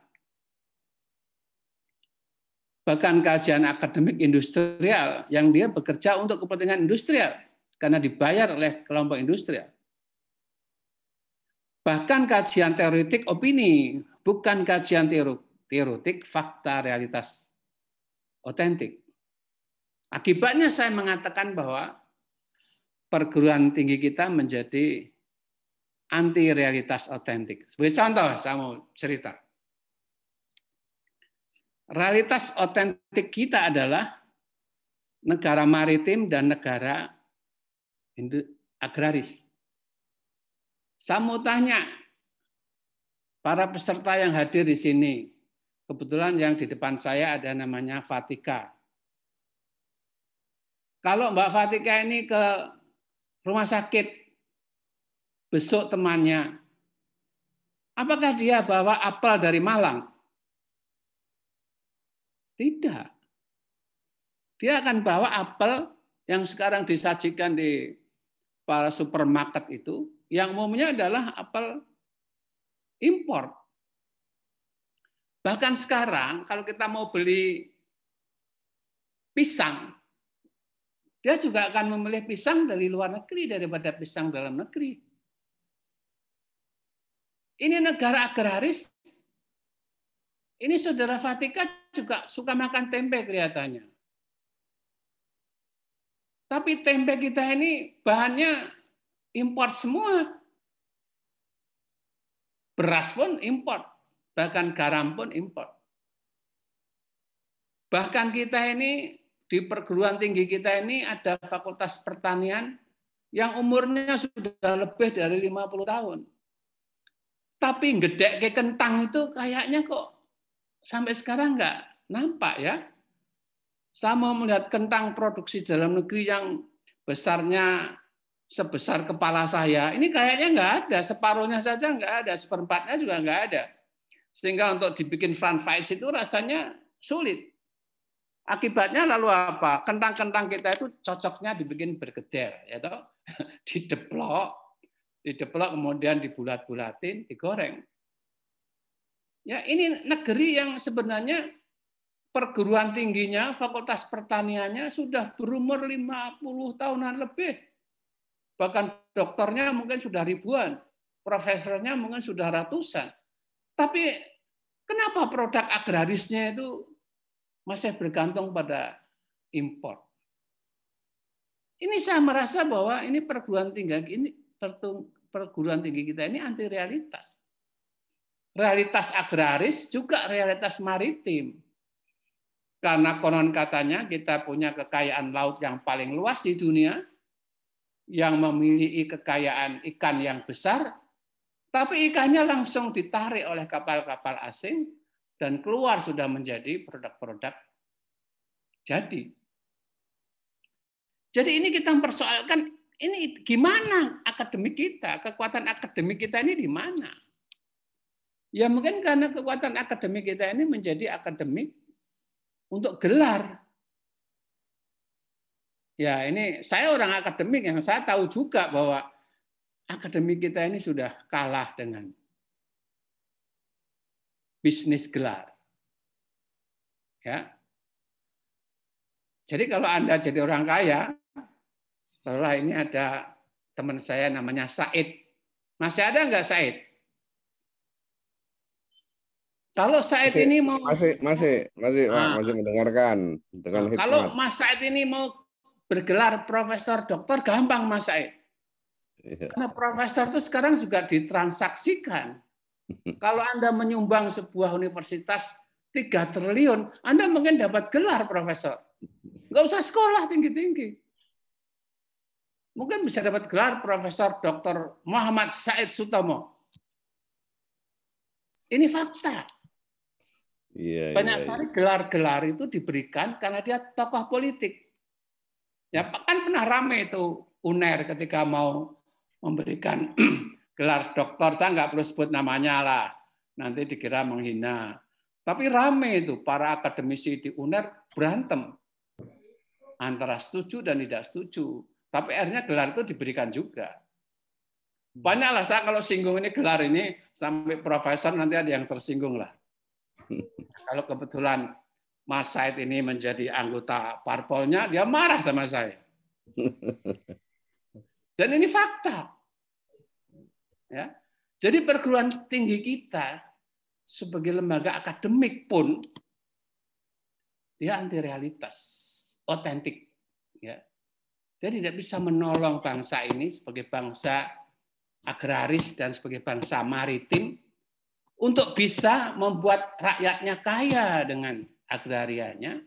Bahkan kajian akademik industrial yang dia bekerja untuk kepentingan industrial karena dibayar oleh kelompok industrial. Bahkan kajian teoretik opini, bukan kajian teoretik fakta realitas otentik. Akibatnya saya mengatakan bahwa perguruan tinggi kita menjadi anti realitas otentik. Sebagai contoh, saya mau cerita. Realitas otentik kita adalah negara maritim dan negara agraris. Saya mau tanya para peserta yang hadir di sini, kebetulan yang di depan saya ada namanya Fatika. Kalau Mbak Fatika ini ke rumah sakit, besok temannya, apakah dia bawa apel dari Malang? Tidak. Dia akan bawa apel yang sekarang disajikan di para supermarket itu, yang umumnya adalah apel impor. Bahkan sekarang kalau kita mau beli pisang, dia juga akan memilih pisang dari luar negeri daripada pisang dalam negeri. Ini negara agraris. Ini saudara Fatika juga suka makan tempe kelihatannya. Tapi tempe kita ini bahannya impor semua. Beras pun impor, bahkan garam pun impor. Bahkan kita ini di perguruan tinggi kita ini ada fakultas pertanian yang umurnya sudah lebih dari 50 tahun. Tapi ngedek ke kentang itu kayaknya kok sampai sekarang nggak nampak ya. Saya mau melihat kentang produksi dalam negeri yang besarnya sebesar kepala saya. Ini kayaknya nggak ada, separuhnya saja nggak ada, seperempatnya juga nggak ada. Sehingga untuk dibikin franchise itu rasanya sulit. Akibatnya lalu apa? Kentang-kentang kita itu cocoknya dibikin bergedel, ya toh? Dideplok kemudian dibulat-bulatin, digoreng. Ya, ini negeri yang sebenarnya perguruan tingginya, fakultas pertaniannya sudah berumur 50 tahunan lebih. Bahkan doktornya mungkin sudah ribuan, profesornya mungkin sudah ratusan. Tapi kenapa produk agrarisnya itu masih bergantung pada impor? Ini saya merasa bahwa ini perguruan tinggi kita ini anti realitas. Realitas agraris juga realitas maritim. Karena konon katanya kita punya kekayaan laut yang paling luas di dunia, yang memiliki kekayaan ikan yang besar, tapi ikannya langsung ditarik oleh kapal-kapal asing dan keluar sudah menjadi produk-produk jadi. Jadi ini kita mempersoalkan, ini gimana akademik kita, kekuatan akademik kita ini di mana? Ya mungkin karena kekuatan akademik kita ini menjadi akademik untuk gelar. Ya ini saya orang akademik yang saya tahu juga bahwa akademik kita ini sudah kalah dengan bisnis gelar. Ya. Jadi kalau Anda jadi orang kaya, taruhlah ini ada teman saya namanya Said. Masih ada nggak Said? Kalau Said Masih, ini mau Pak, masih mendengarkan dengan kalau hikmat. Mas Said ini mau bergelar profesor doktor gampang Mas Said. Iya. Karena profesor itu sekarang juga ditransaksikan. Kalau Anda menyumbang sebuah universitas 3 triliun, Anda mungkin dapat gelar profesor. Nggak usah sekolah tinggi-tinggi. Mungkin bisa dapat gelar Profesor Dr. Muhammad Said Sutomo. Ini fakta. Iya, Banyak iya, sekali gelar-gelar itu diberikan karena dia tokoh politik. Ya kan pernah rame itu UNER ketika mau memberikan gelar doktor, saya nggak perlu sebut namanya lah, nanti dikira menghina. Tapi rame itu para akademisi di UNER berantem antara setuju dan tidak setuju. Tapi akhirnya gelar itu diberikan juga. Banyaklah saya kalau singgung ini gelar ini sampai profesor nanti ada yang tersinggung lah. Kalau kebetulan Mas Said ini menjadi anggota parpolnya, dia marah sama saya. Dan ini fakta. Ya. Jadi perguruan tinggi kita sebagai lembaga akademik pun dia anti realitas, otentik. Ya. Dia tidak bisa menolong bangsa ini sebagai bangsa agraris dan sebagai bangsa maritim untuk bisa membuat rakyatnya kaya dengan agrarianya,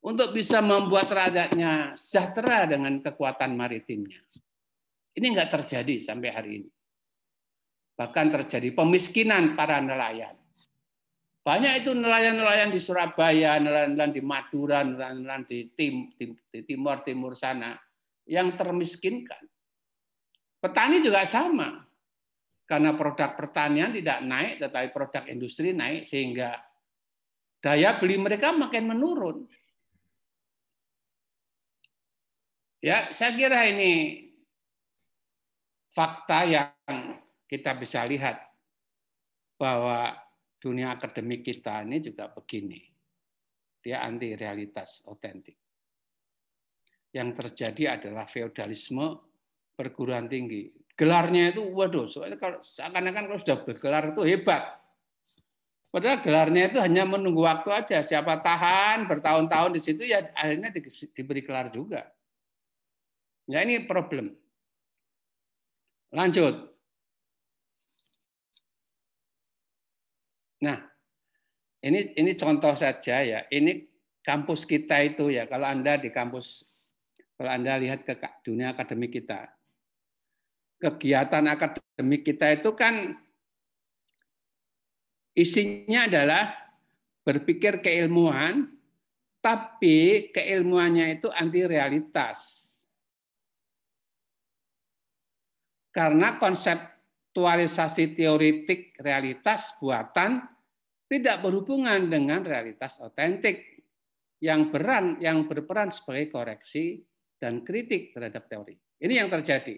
untuk bisa membuat rakyatnya sejahtera dengan kekuatan maritimnya. Ini enggak terjadi sampai hari ini. Bahkan terjadi pemiskinan para nelayan. Banyak itu nelayan-nelayan di Surabaya, nelayan-nelayan di Madura, nelayan-nelayan di timur sana yang termiskinkan. Petani juga sama. Karena produk pertanian tidak naik, tetapi produk industri naik, sehingga daya beli mereka makin menurun. Ya, saya kira ini fakta yang kita bisa lihat bahwa dunia akademik kita ini juga begini. Dia anti realitas otentik. Yang terjadi adalah feodalisme perguruan tinggi. Gelarnya itu, waduh, soalnya kalau seakan-akan kalau sudah bergelar itu hebat. Padahal gelarnya itu hanya menunggu waktu aja. Siapa tahan bertahun-tahun di situ, ya akhirnya diberi gelar juga. Ya ini problem. Lanjut. Nah, ini contoh saja ya. Ini kampus kita itu ya. Kalau Anda di kampus, kalau Anda lihat ke dunia akademik kita, kegiatan akademik kita itu kan isinya adalah berpikir keilmuan, tapi keilmuannya itu anti realitas. Karena konseptualisasi teoritik realitas buatan tidak berhubungan dengan realitas otentik yang berperan sebagai koreksi dan kritik terhadap teori. Ini yang terjadi.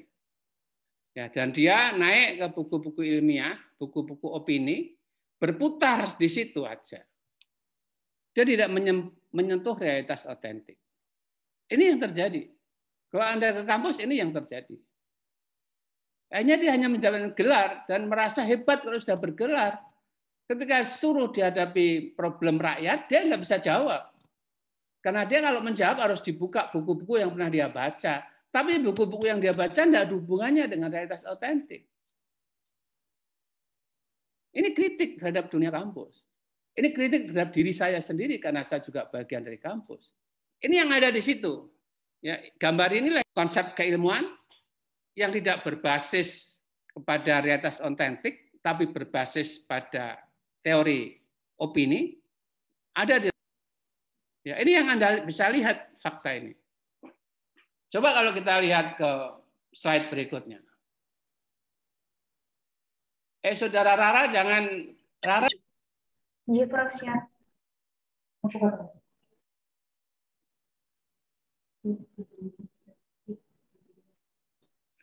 Ya, dan dia naik ke buku-buku ilmiah, buku-buku opini, berputar di situ aja. Dia tidak menyentuh realitas otentik. Ini yang terjadi. Kalau Anda ke kampus, ini yang terjadi. Akhirnya dia hanya menjalankan gelar dan merasa hebat kalau sudah bergelar. Ketika suruh dihadapi problem rakyat, dia nggak bisa jawab. Karena dia kalau menjawab harus dibuka buku-buku yang pernah dia baca. Tapi buku-buku yang dia baca tidak ada hubungannya dengan realitas otentik. Ini kritik terhadap dunia kampus. Ini kritik terhadap diri saya sendiri karena saya juga bagian dari kampus. Ini yang ada di situ. Ya, gambar inilah konsep keilmuan yang tidak berbasis kepada realitas otentik, tapi berbasis pada teori opini. Ada di. Ya, ini yang Anda bisa lihat fakta ini. Coba kalau kita lihat ke slide berikutnya. Saudara Rara, jangan Rara. Iya, Prof. Siap.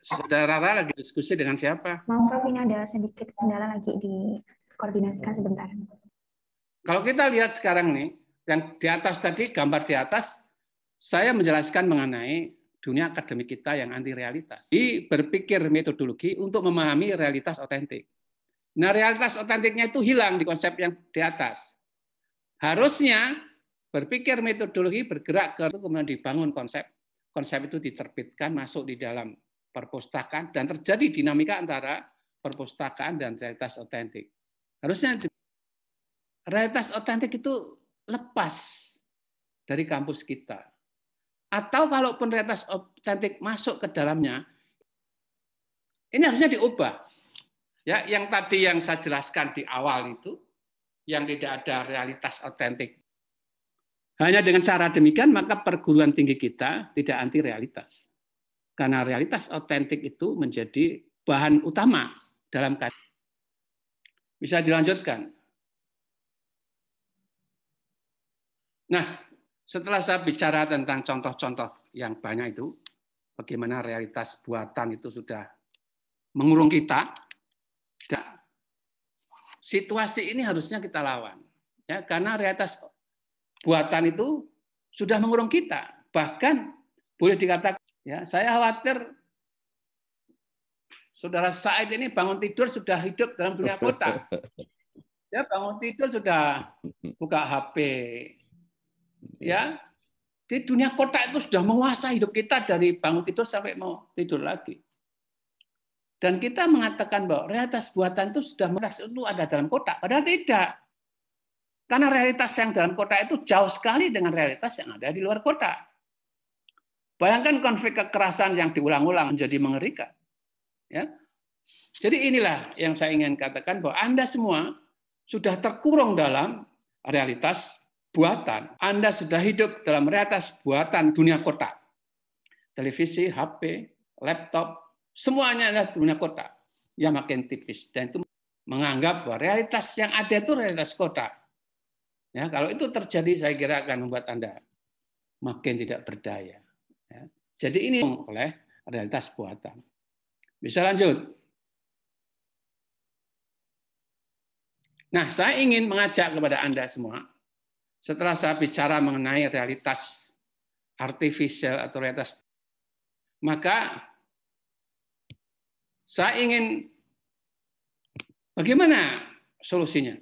Saudara Rara lagi diskusi dengan siapa? Mau Prof, ini ada sedikit kendala lagi dikoordinasikan sebentar. Kalau kita lihat sekarang nih, yang di atas tadi, gambar di atas, saya menjelaskan mengenai dunia akademik kita yang anti realitas. Berpikir metodologi untuk memahami realitas otentik. Nah, realitas otentiknya itu hilang di konsep yang di atas. Harusnya berpikir metodologi bergerak ke kemudian dibangun konsep. Konsep itu diterbitkan masuk di dalam perpustakaan dan terjadi dinamika antara perpustakaan dan realitas otentik. Harusnya realitas otentik itu lepas dari kampus kita. Atau kalaupun realitas otentik masuk ke dalamnya, ini harusnya diubah. Ya, yang tadi yang saya jelaskan di awal itu, yang tidak ada realitas otentik. Hanya dengan cara demikian, maka perguruan tinggi kita tidak anti realitas. Karena realitas otentik itu menjadi bahan utama dalam kajian. Bisa dilanjutkan. Nah, setelah saya bicara tentang contoh-contoh yang banyak itu, bagaimana realitas buatan itu sudah mengurung kita, situasi ini harusnya kita lawan. Ya, karena realitas buatan itu sudah mengurung kita. Bahkan boleh dikatakan, ya, saya khawatir Saudara Said ini bangun tidur sudah hidup dalam dunia kota. Ya, bangun tidur sudah buka HP. Ya, di dunia kota itu sudah menguasai hidup kita dari bangun tidur sampai mau tidur lagi. Dan kita mengatakan bahwa realitas buatan itu sudah itu ada dalam kota, padahal tidak. Karena realitas yang dalam kota itu jauh sekali dengan realitas yang ada di luar kota. Bayangkan konflik kekerasan yang diulang-ulang menjadi mengerikan. Ya. Jadi inilah yang saya ingin katakan bahwa Anda semua sudah terkurung dalam realitas buatan. Anda sudah hidup dalam realitas buatan dunia kota. Televisi, HP, laptop, semuanya adalah dunia kota yang makin tipis. Dan itu menganggap bahwa realitas yang ada itu realitas kota. Ya, kalau itu terjadi, saya kira akan membuat Anda makin tidak berdaya. Ya. Jadi ini oleh realitas buatan. Bisa lanjut. Nah, saya ingin mengajak kepada Anda semua, setelah saya bicara mengenai realitas artifisial atau realitas, maka saya ingin bagaimana solusinya.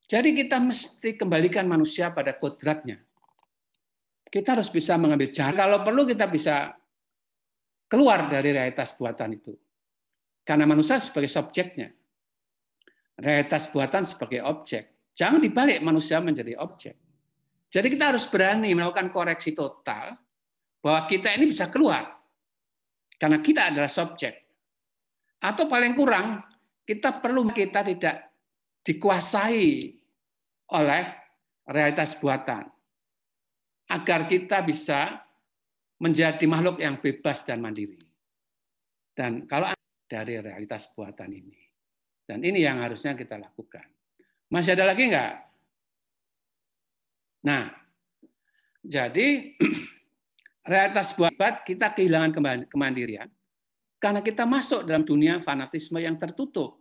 Jadi kita mesti kembalikan manusia pada kodratnya. Kita harus bisa mengambil jalan. Kalau perlu kita bisa keluar dari realitas buatan itu. Karena manusia sebagai subjeknya. Realitas buatan sebagai objek. Jangan dibalik manusia menjadi objek. Jadi kita harus berani melakukan koreksi total bahwa kita ini bisa keluar. Karena kita adalah subjek. Atau paling kurang, kita tidak dikuasai oleh realitas buatan. Agar kita bisa menjadi makhluk yang bebas dan mandiri. Dan kalau dari realitas buatan ini. Dan ini yang harusnya kita lakukan. Masih ada lagi enggak? Nah, jadi realitas buatan kita kehilangan kemandirian karena kita masuk dalam dunia fanatisme yang tertutup.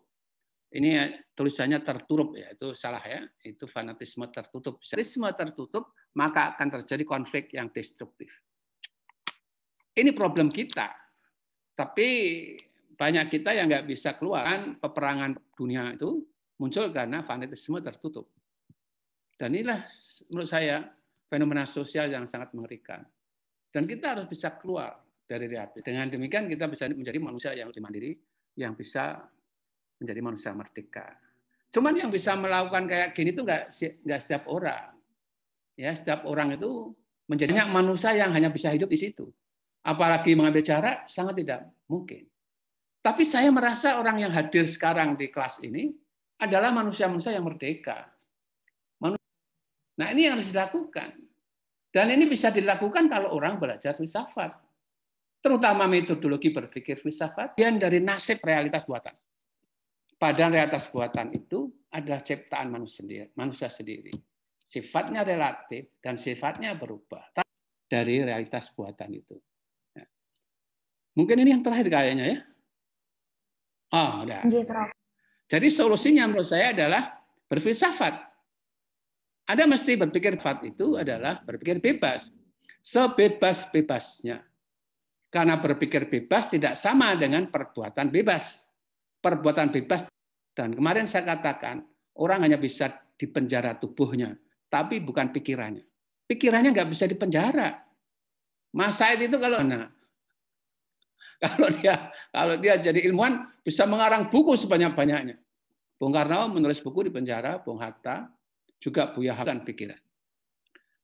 Ini tulisannya tertutup, ya, itu salah ya. Itu fanatisme tertutup. Fanatisme tertutup, maka akan terjadi konflik yang destruktif. Ini problem kita. Tapi banyak kita yang nggak bisa keluar. Peperangan dunia itu muncul karena fanatisme tertutup. Dan inilah menurut saya fenomena sosial yang sangat mengerikan. Dan kita harus bisa keluar dari realitas. Dengan demikian kita bisa menjadi manusia yang lebih mandiri, yang bisa menjadi manusia merdeka. Cuman yang bisa melakukan kayak gini itu nggak setiap orang. Ya, setiap orang itu menjadi manusia yang hanya bisa hidup di situ. Apalagi mengambil jarak, sangat tidak mungkin. Tapi saya merasa orang yang hadir sekarang di kelas ini adalah manusia-manusia yang merdeka. Nah, ini yang harus dilakukan. Dan ini bisa dilakukan kalau orang belajar filsafat. Terutama metodologi berpikir filsafat, bagian dari nasib realitas buatan. Padahal realitas buatan itu adalah ciptaan manusia sendiri. Sifatnya relatif dan sifatnya berubah dari realitas buatan itu. Mungkin ini yang terakhir kayaknya ya. Oh, udah. Jadi solusinya menurut saya adalah berfilsafat. Anda mesti berpikir filsafat itu adalah berpikir bebas. Sebebas-bebasnya. Karena berpikir bebas tidak sama dengan perbuatan bebas. Perbuatan bebas Dan kemarin saya katakan, orang hanya bisa dipenjara tubuhnya, tapi bukan pikirannya. Pikirannya nggak bisa dipenjara. Mas Said itu kalau dia jadi ilmuwan bisa mengarang buku sebanyak-banyaknya. Bung Karno menulis buku di penjara, Bung Hatta juga Buya Hamka pikiran.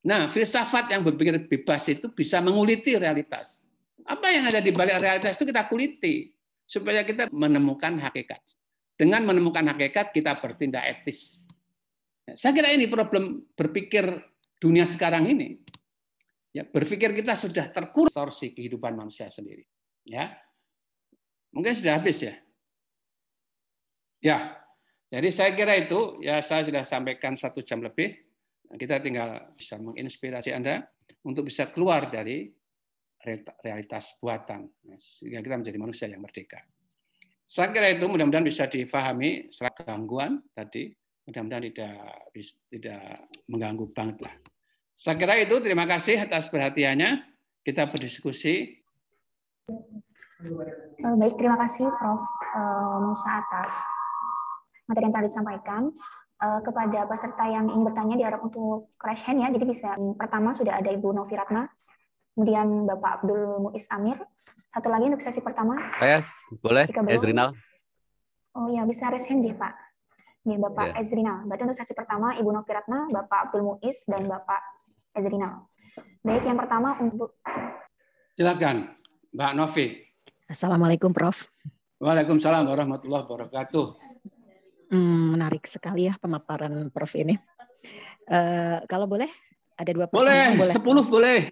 Nah, filsafat yang berpikir bebas itu bisa menguliti realitas. Apa yang ada di balik realitas itu kita kuliti supaya kita menemukan hakikat. Dengan menemukan hakikat kita bertindak etis. Saya kira ini problem berpikir dunia sekarang ini. Ya, berpikir kita sudah terkursi kehidupan manusia sendiri. Ya, mungkin sudah habis ya. Ya, jadi saya kira itu ya saya sudah sampaikan 1 jam lebih. Kita tinggal bisa menginspirasi Anda untuk bisa keluar dari realitas buatan, sehingga kita menjadi manusia yang merdeka. Saya kira itu mudah-mudahan bisa difahami setelah gangguan tadi, mudah-mudahan tidak mengganggu banget lah. Saya kira itu, terima kasih atas perhatiannya. Kita berdiskusi. Baik, terima kasih Prof. Musa atas materi yang telah disampaikan. Kepada peserta yang ingin bertanya diharap untuk raise hand ya. Jadi bisa pertama sudah ada Ibu Novi Ratna, kemudian Bapak Abdul Muiz Amir. Satu lagi untuk sesi pertama. Saya boleh, Ezrinal. Oh ya, bisa raise hand ya Pak. Ini Bapak Ezrinal. Berarti untuk sesi pertama Ibu Novi Ratna, Bapak Abdul Muiz dan Bapak Ezrinal. Baik, yang pertama untuk silakan Mbak Novi. Assalamualaikum Prof. Waalaikumsalam warahmatullahi wabarakatuh. Menarik sekali ya pemaparan Prof ini. Kalau boleh, ada 2 pertanyaan. Boleh, 10 boleh.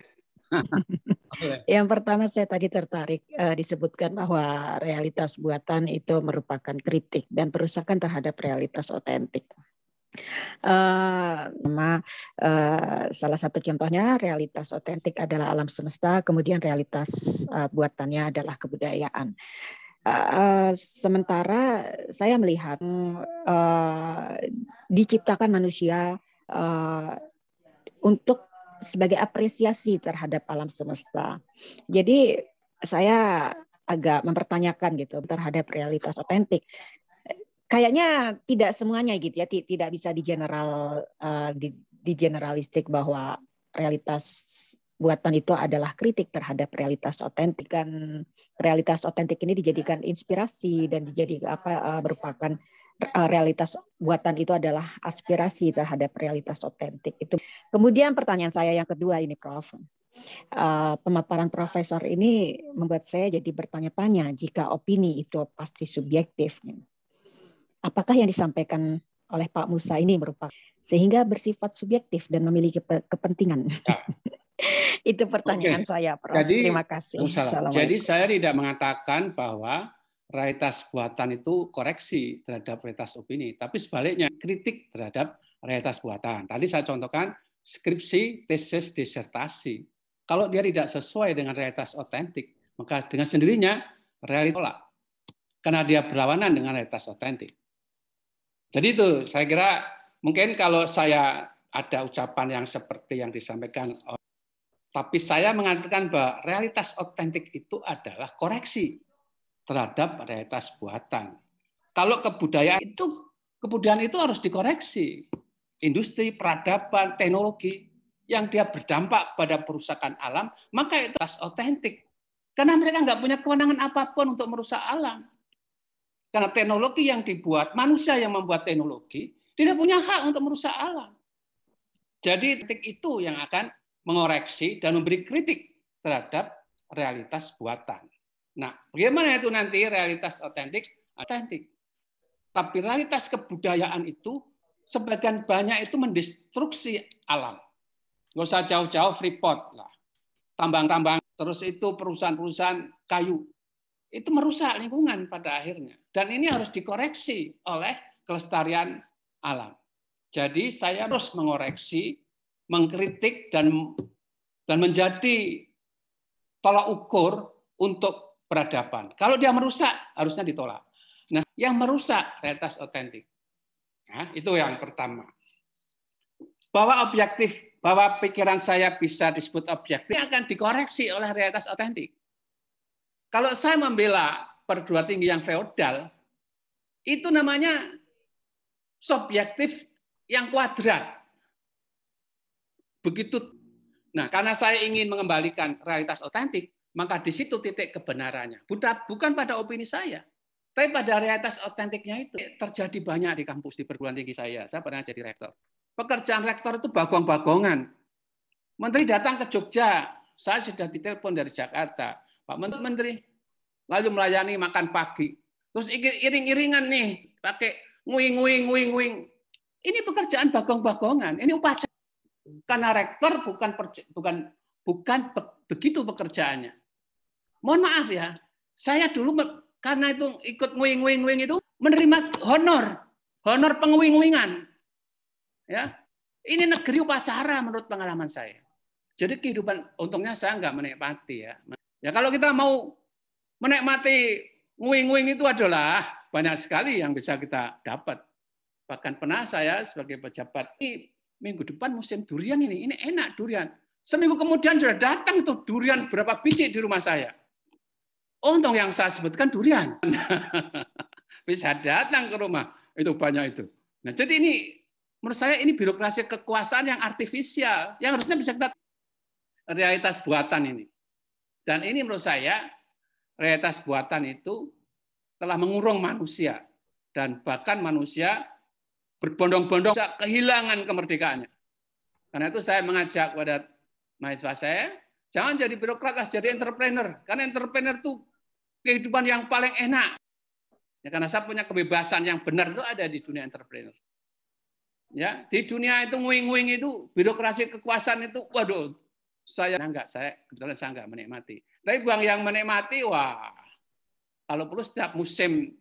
Yang pertama saya tadi tertarik disebutkan bahwa realitas buatan itu merupakan kritik dan perusakan terhadap realitas otentik. Salah satu contohnya realitas otentik adalah alam semesta, kemudian realitas buatannya adalah kebudayaan. Sementara saya melihat diciptakan manusia untuk sebagai apresiasi terhadap alam semesta. Jadi saya agak mempertanyakan gitu terhadap realitas otentik. Kayaknya tidak semuanya gitu ya, tidak bisa di generalistik bahwa realitas buatan itu adalah kritik terhadap realitas otentik. Kan realitas otentik ini dijadikan inspirasi dan merupakan realitas buatan itu adalah aspirasi terhadap realitas otentik. Itu. Kemudian pertanyaan saya yang kedua ini Prof. Pemaparan Profesor ini membuat saya jadi bertanya-tanya, jika opini itu pasti subjektif, apakah yang disampaikan oleh Pak Musa ini merupakan sehingga bersifat subjektif dan memiliki kepentingan? Ya. Itu pertanyaan saya, Prof. Terima kasih. Jadi saya tidak mengatakan bahwa realitas buatan itu koreksi terhadap realitas opini, tapi sebaliknya kritik terhadap realitas buatan. Tadi saya contohkan skripsi, tesis, disertasi. Kalau dia tidak sesuai dengan realitas otentik, maka dengan sendirinya realitas tolak, karena dia berlawanan dengan realitas otentik. Jadi itu saya kira mungkin kalau saya ada ucapan yang seperti yang disampaikan, tapi saya mengatakan bahwa realitas otentik itu adalah koreksi terhadap realitas buatan. Kalau kebudayaan itu harus dikoreksi. Industri, peradaban, teknologi yang dia berdampak pada perusakan alam, maka itu otentik. Karena mereka nggak punya kewenangan apapun untuk merusak alam. Karena teknologi yang dibuat, manusia yang membuat teknologi, tidak punya hak untuk merusak alam. Jadi kritik itu yang akan mengoreksi dan memberi kritik terhadap realitas buatan. Nah, bagaimana itu nanti realitas otentik? Otentik. Tapi realitas kebudayaan itu sebagian banyak itu mendestruksi alam. Nggak usah jauh-jauh Freeport lah. Tambang-tambang, terus itu perusahaan-perusahaan kayu. Itu merusak lingkungan pada akhirnya. Dan ini harus dikoreksi oleh kelestarian alam. Jadi saya terus mengoreksi, mengkritik, dan menjadi tolak ukur untuk peradaban. Kalau dia merusak, harusnya ditolak. Nah, yang merusak realitas otentik. Nah, itu yang pertama. Bahwa objektif, bahwa pikiran saya bisa disebut objektif, akan dikoreksi oleh realitas otentik. Kalau saya membela perguruan tinggi yang feodal, Itu namanya subjektif yang kuadrat. Begitu. Nah, karena saya ingin mengembalikan realitas otentik, maka di situ titik kebenarannya. Bukan pada opini saya, tapi pada realitas otentiknya itu. Terjadi banyak di kampus, di perguruan tinggi saya. Saya pernah jadi rektor. Pekerjaan rektor itu bagong-bagongan. Menteri datang ke Jogja, saya sudah ditelepon dari Jakarta. Pak Menteri, lalu melayani makan pagi. Terus iring-iringan nih, pakai nguing-nguing. Ini pekerjaan bagong-bagongan, ini upacara. Karena rektor bukan begitu pekerjaannya. Mohon maaf ya, saya dulu karena itu ikut nguing-nguing itu menerima honor penguing-nguingan. Ya, ini negeri upacara menurut pengalaman saya. Jadi kehidupan, untungnya saya nggak menikmati ya. Ya kalau kita mau menikmati nguing-nguing itu adalah banyak sekali yang bisa kita dapat. Bahkan pernah saya sebagai pejabat ini minggu depan musim durian ini enak durian. Seminggu kemudian sudah datang tuh durian berapa biji di rumah saya. Untung yang saya sebutkan durian. Bisa datang ke rumah, itu banyak itu. Nah, jadi ini menurut saya ini birokrasi kekuasaan yang artifisial, yang harusnya bisa kita realitas buatan ini. Dan ini menurut saya realitas buatan itu telah mengurung manusia dan bahkan manusia berbondong-bondong kehilangan kemerdekaannya. Karena itu saya mengajak kepada mahasiswa saya, jangan jadi birokrat, jadi entrepreneur. Karena entrepreneur itu kehidupan yang paling enak. Ya, karena saya punya kebebasan yang benar itu ada di dunia entrepreneur. Ya, di dunia itu nguing-nguing itu, birokrasi kekuasaan itu, waduh, kebetulan saya enggak menikmati. Tapi bang yang menikmati, wah, kalau perlu setiap musim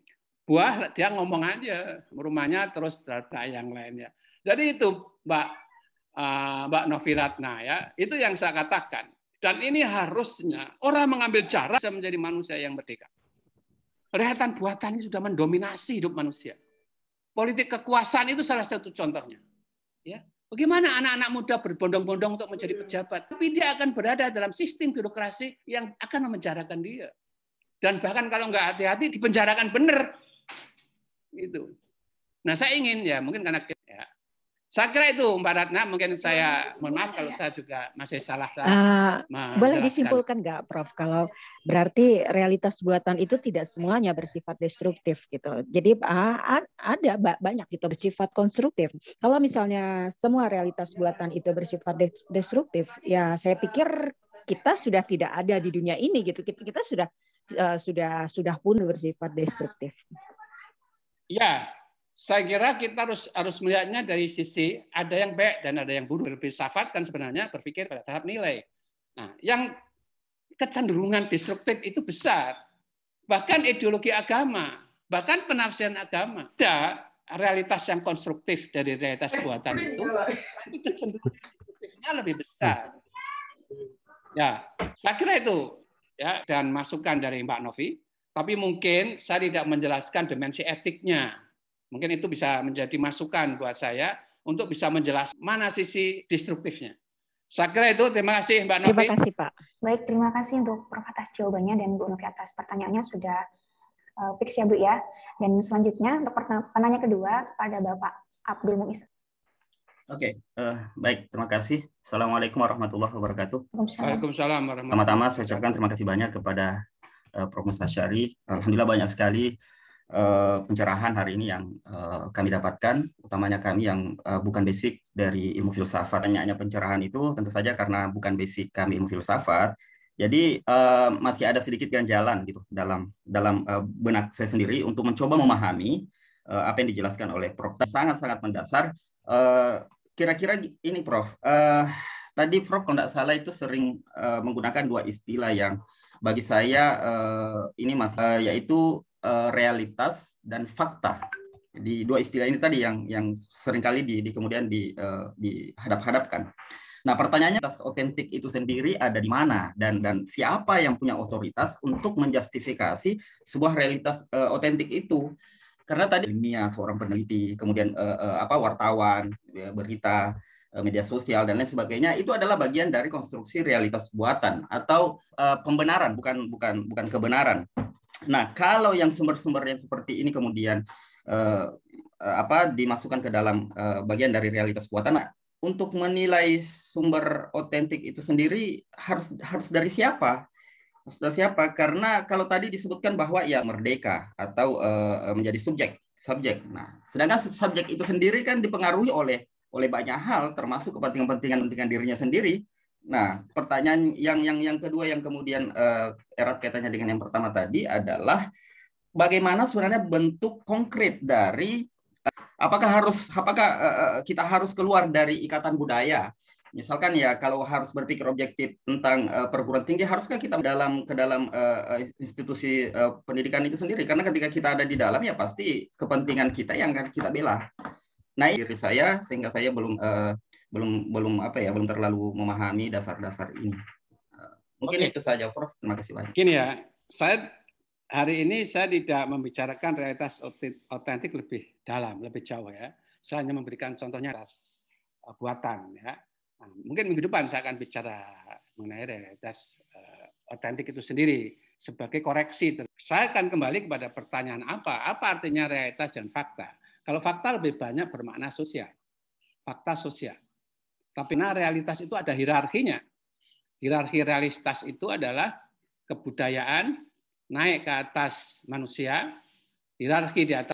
buah dia ngomong aja rumahnya terus yang lainnya. Jadi itu Mbak Novi Ratna ya, itu yang saya katakan. Dan ini harusnya orang mengambil cara menjadi manusia yang merdeka. Realitas buatan ini sudah mendominasi hidup manusia. Politik kekuasaan itu salah satu contohnya. Ya, bagaimana anak-anak muda berbondong-bondong untuk menjadi pejabat, tapi dia akan berada dalam sistem birokrasi yang akan memenjarakan dia. Dan bahkan kalau nggak hati-hati dipenjarakan benar. Itu. Nah, saya ingin ya mungkin karena ya, saya kira itu Mbak Ratna, mungkin saya mohon maaf kalau saya juga masih salah. Boleh disimpulkan nggak, Prof? Kalau berarti realitas buatan itu tidak semuanya bersifat destruktif gitu. Jadi ada banyak itu bersifat konstruktif. Kalau misalnya semua realitas buatan itu bersifat destruktif, ya saya pikir kita sudah tidak ada di dunia ini gitu. Kita sudah pun bersifat destruktif. Ya, saya kira kita harus melihatnya dari sisi ada yang baik dan ada yang buruk. Berfilsafat kan sebenarnya berpikir pada tahap nilai. Nah, yang kecenderungan destruktif itu besar. Bahkan ideologi agama, bahkan penafsiran agama. Ada realitas yang konstruktif dari realitas buatan itu, tapi kecenderungan destruktifnya lebih besar. Ya, saya kira itu ya, dan masukan dari Mbak Novi. Tapi mungkin saya tidak menjelaskan dimensi etiknya. Mungkin itu bisa menjadi masukan buat saya untuk bisa menjelaskan mana sisi destruktifnya. Saya kira itu. Terima kasih Mbak Novi. Terima kasih Pak. Baik, terima kasih untuk Prof atas jawabannya dan Bu Novi atas pertanyaannya sudah fix ya Bu ya. Dan selanjutnya untuk penanya kedua kepada Bapak Abdul Muiz. Oke, baik, terima kasih. Assalamualaikum warahmatullahi wabarakatuh. Waalaikumsalam warahmatullahi wabarakatuh. Pertama-tama saya ucapkan terima kasih banyak kepada Prof. Mustasyari. Alhamdulillah banyak sekali pencerahan hari ini yang kami dapatkan, utamanya kami yang bukan basic dari ilmu filsafat. Hanya pencerahan itu tentu saja karena bukan basic kami ilmu filsafat, jadi masih ada sedikit ganjalan gitu dalam benak saya sendiri untuk mencoba memahami apa yang dijelaskan oleh Prof. Sangat-sangat mendasar. Kira-kira ini Prof, tadi Prof kalau tidak salah itu sering menggunakan dua istilah yang bagi saya ini yaitu realitas dan fakta. Di dua istilah ini tadi yang seringkali kemudian dihadap-hadapkan. Nah, pertanyaannya atas otentik itu sendiri ada di mana dan siapa yang punya otoritas untuk menjustifikasi sebuah realitas otentik itu? Karena tadi ilmiah, seorang peneliti, kemudian wartawan, berita, media sosial dan lain sebagainya itu adalah bagian dari konstruksi realitas buatan atau pembenaran, bukan kebenaran. Nah, kalau yang sumber-sumber yang seperti ini kemudian dimasukkan ke dalam bagian dari realitas buatan. Nah, untuk menilai sumber otentik itu sendiri harus dari siapa? Harus dari siapa? Karena kalau tadi disebutkan bahwa ya merdeka atau menjadi subjek. Nah, sedangkan subjek itu sendiri kan dipengaruhi oleh banyak hal, termasuk kepentingan dirinya sendiri. Nah, pertanyaan yang kedua yang kemudian erat kaitannya dengan yang pertama tadi adalah bagaimana sebenarnya bentuk konkret dari apakah kita harus keluar dari ikatan budaya? Misalkan ya kalau harus berpikir objektif tentang perguruan tinggi, haruskah kita ke dalam institusi pendidikan itu sendiri? Karena ketika kita ada di dalam ya pasti kepentingan kita yang akan kita bela. Nah, diri saya sehingga saya belum terlalu memahami dasar-dasar ini. Mungkin itu saja, Prof. Terima kasih banyak. Gini ya, hari ini saya tidak membicarakan realitas otentik lebih dalam, lebih jauh ya. Saya hanya memberikan contohnya atas buatan ya. Nah, mungkin minggu depan saya akan bicara mengenai realitas otentik itu sendiri sebagai koreksi. Saya akan kembali kepada pertanyaan apa artinya realitas dan fakta. Kalau fakta lebih banyak bermakna sosial, fakta sosial. Tapi realitas itu ada hierarkinya. Hierarki realitas itu adalah kebudayaan naik ke atas manusia, hierarki di atas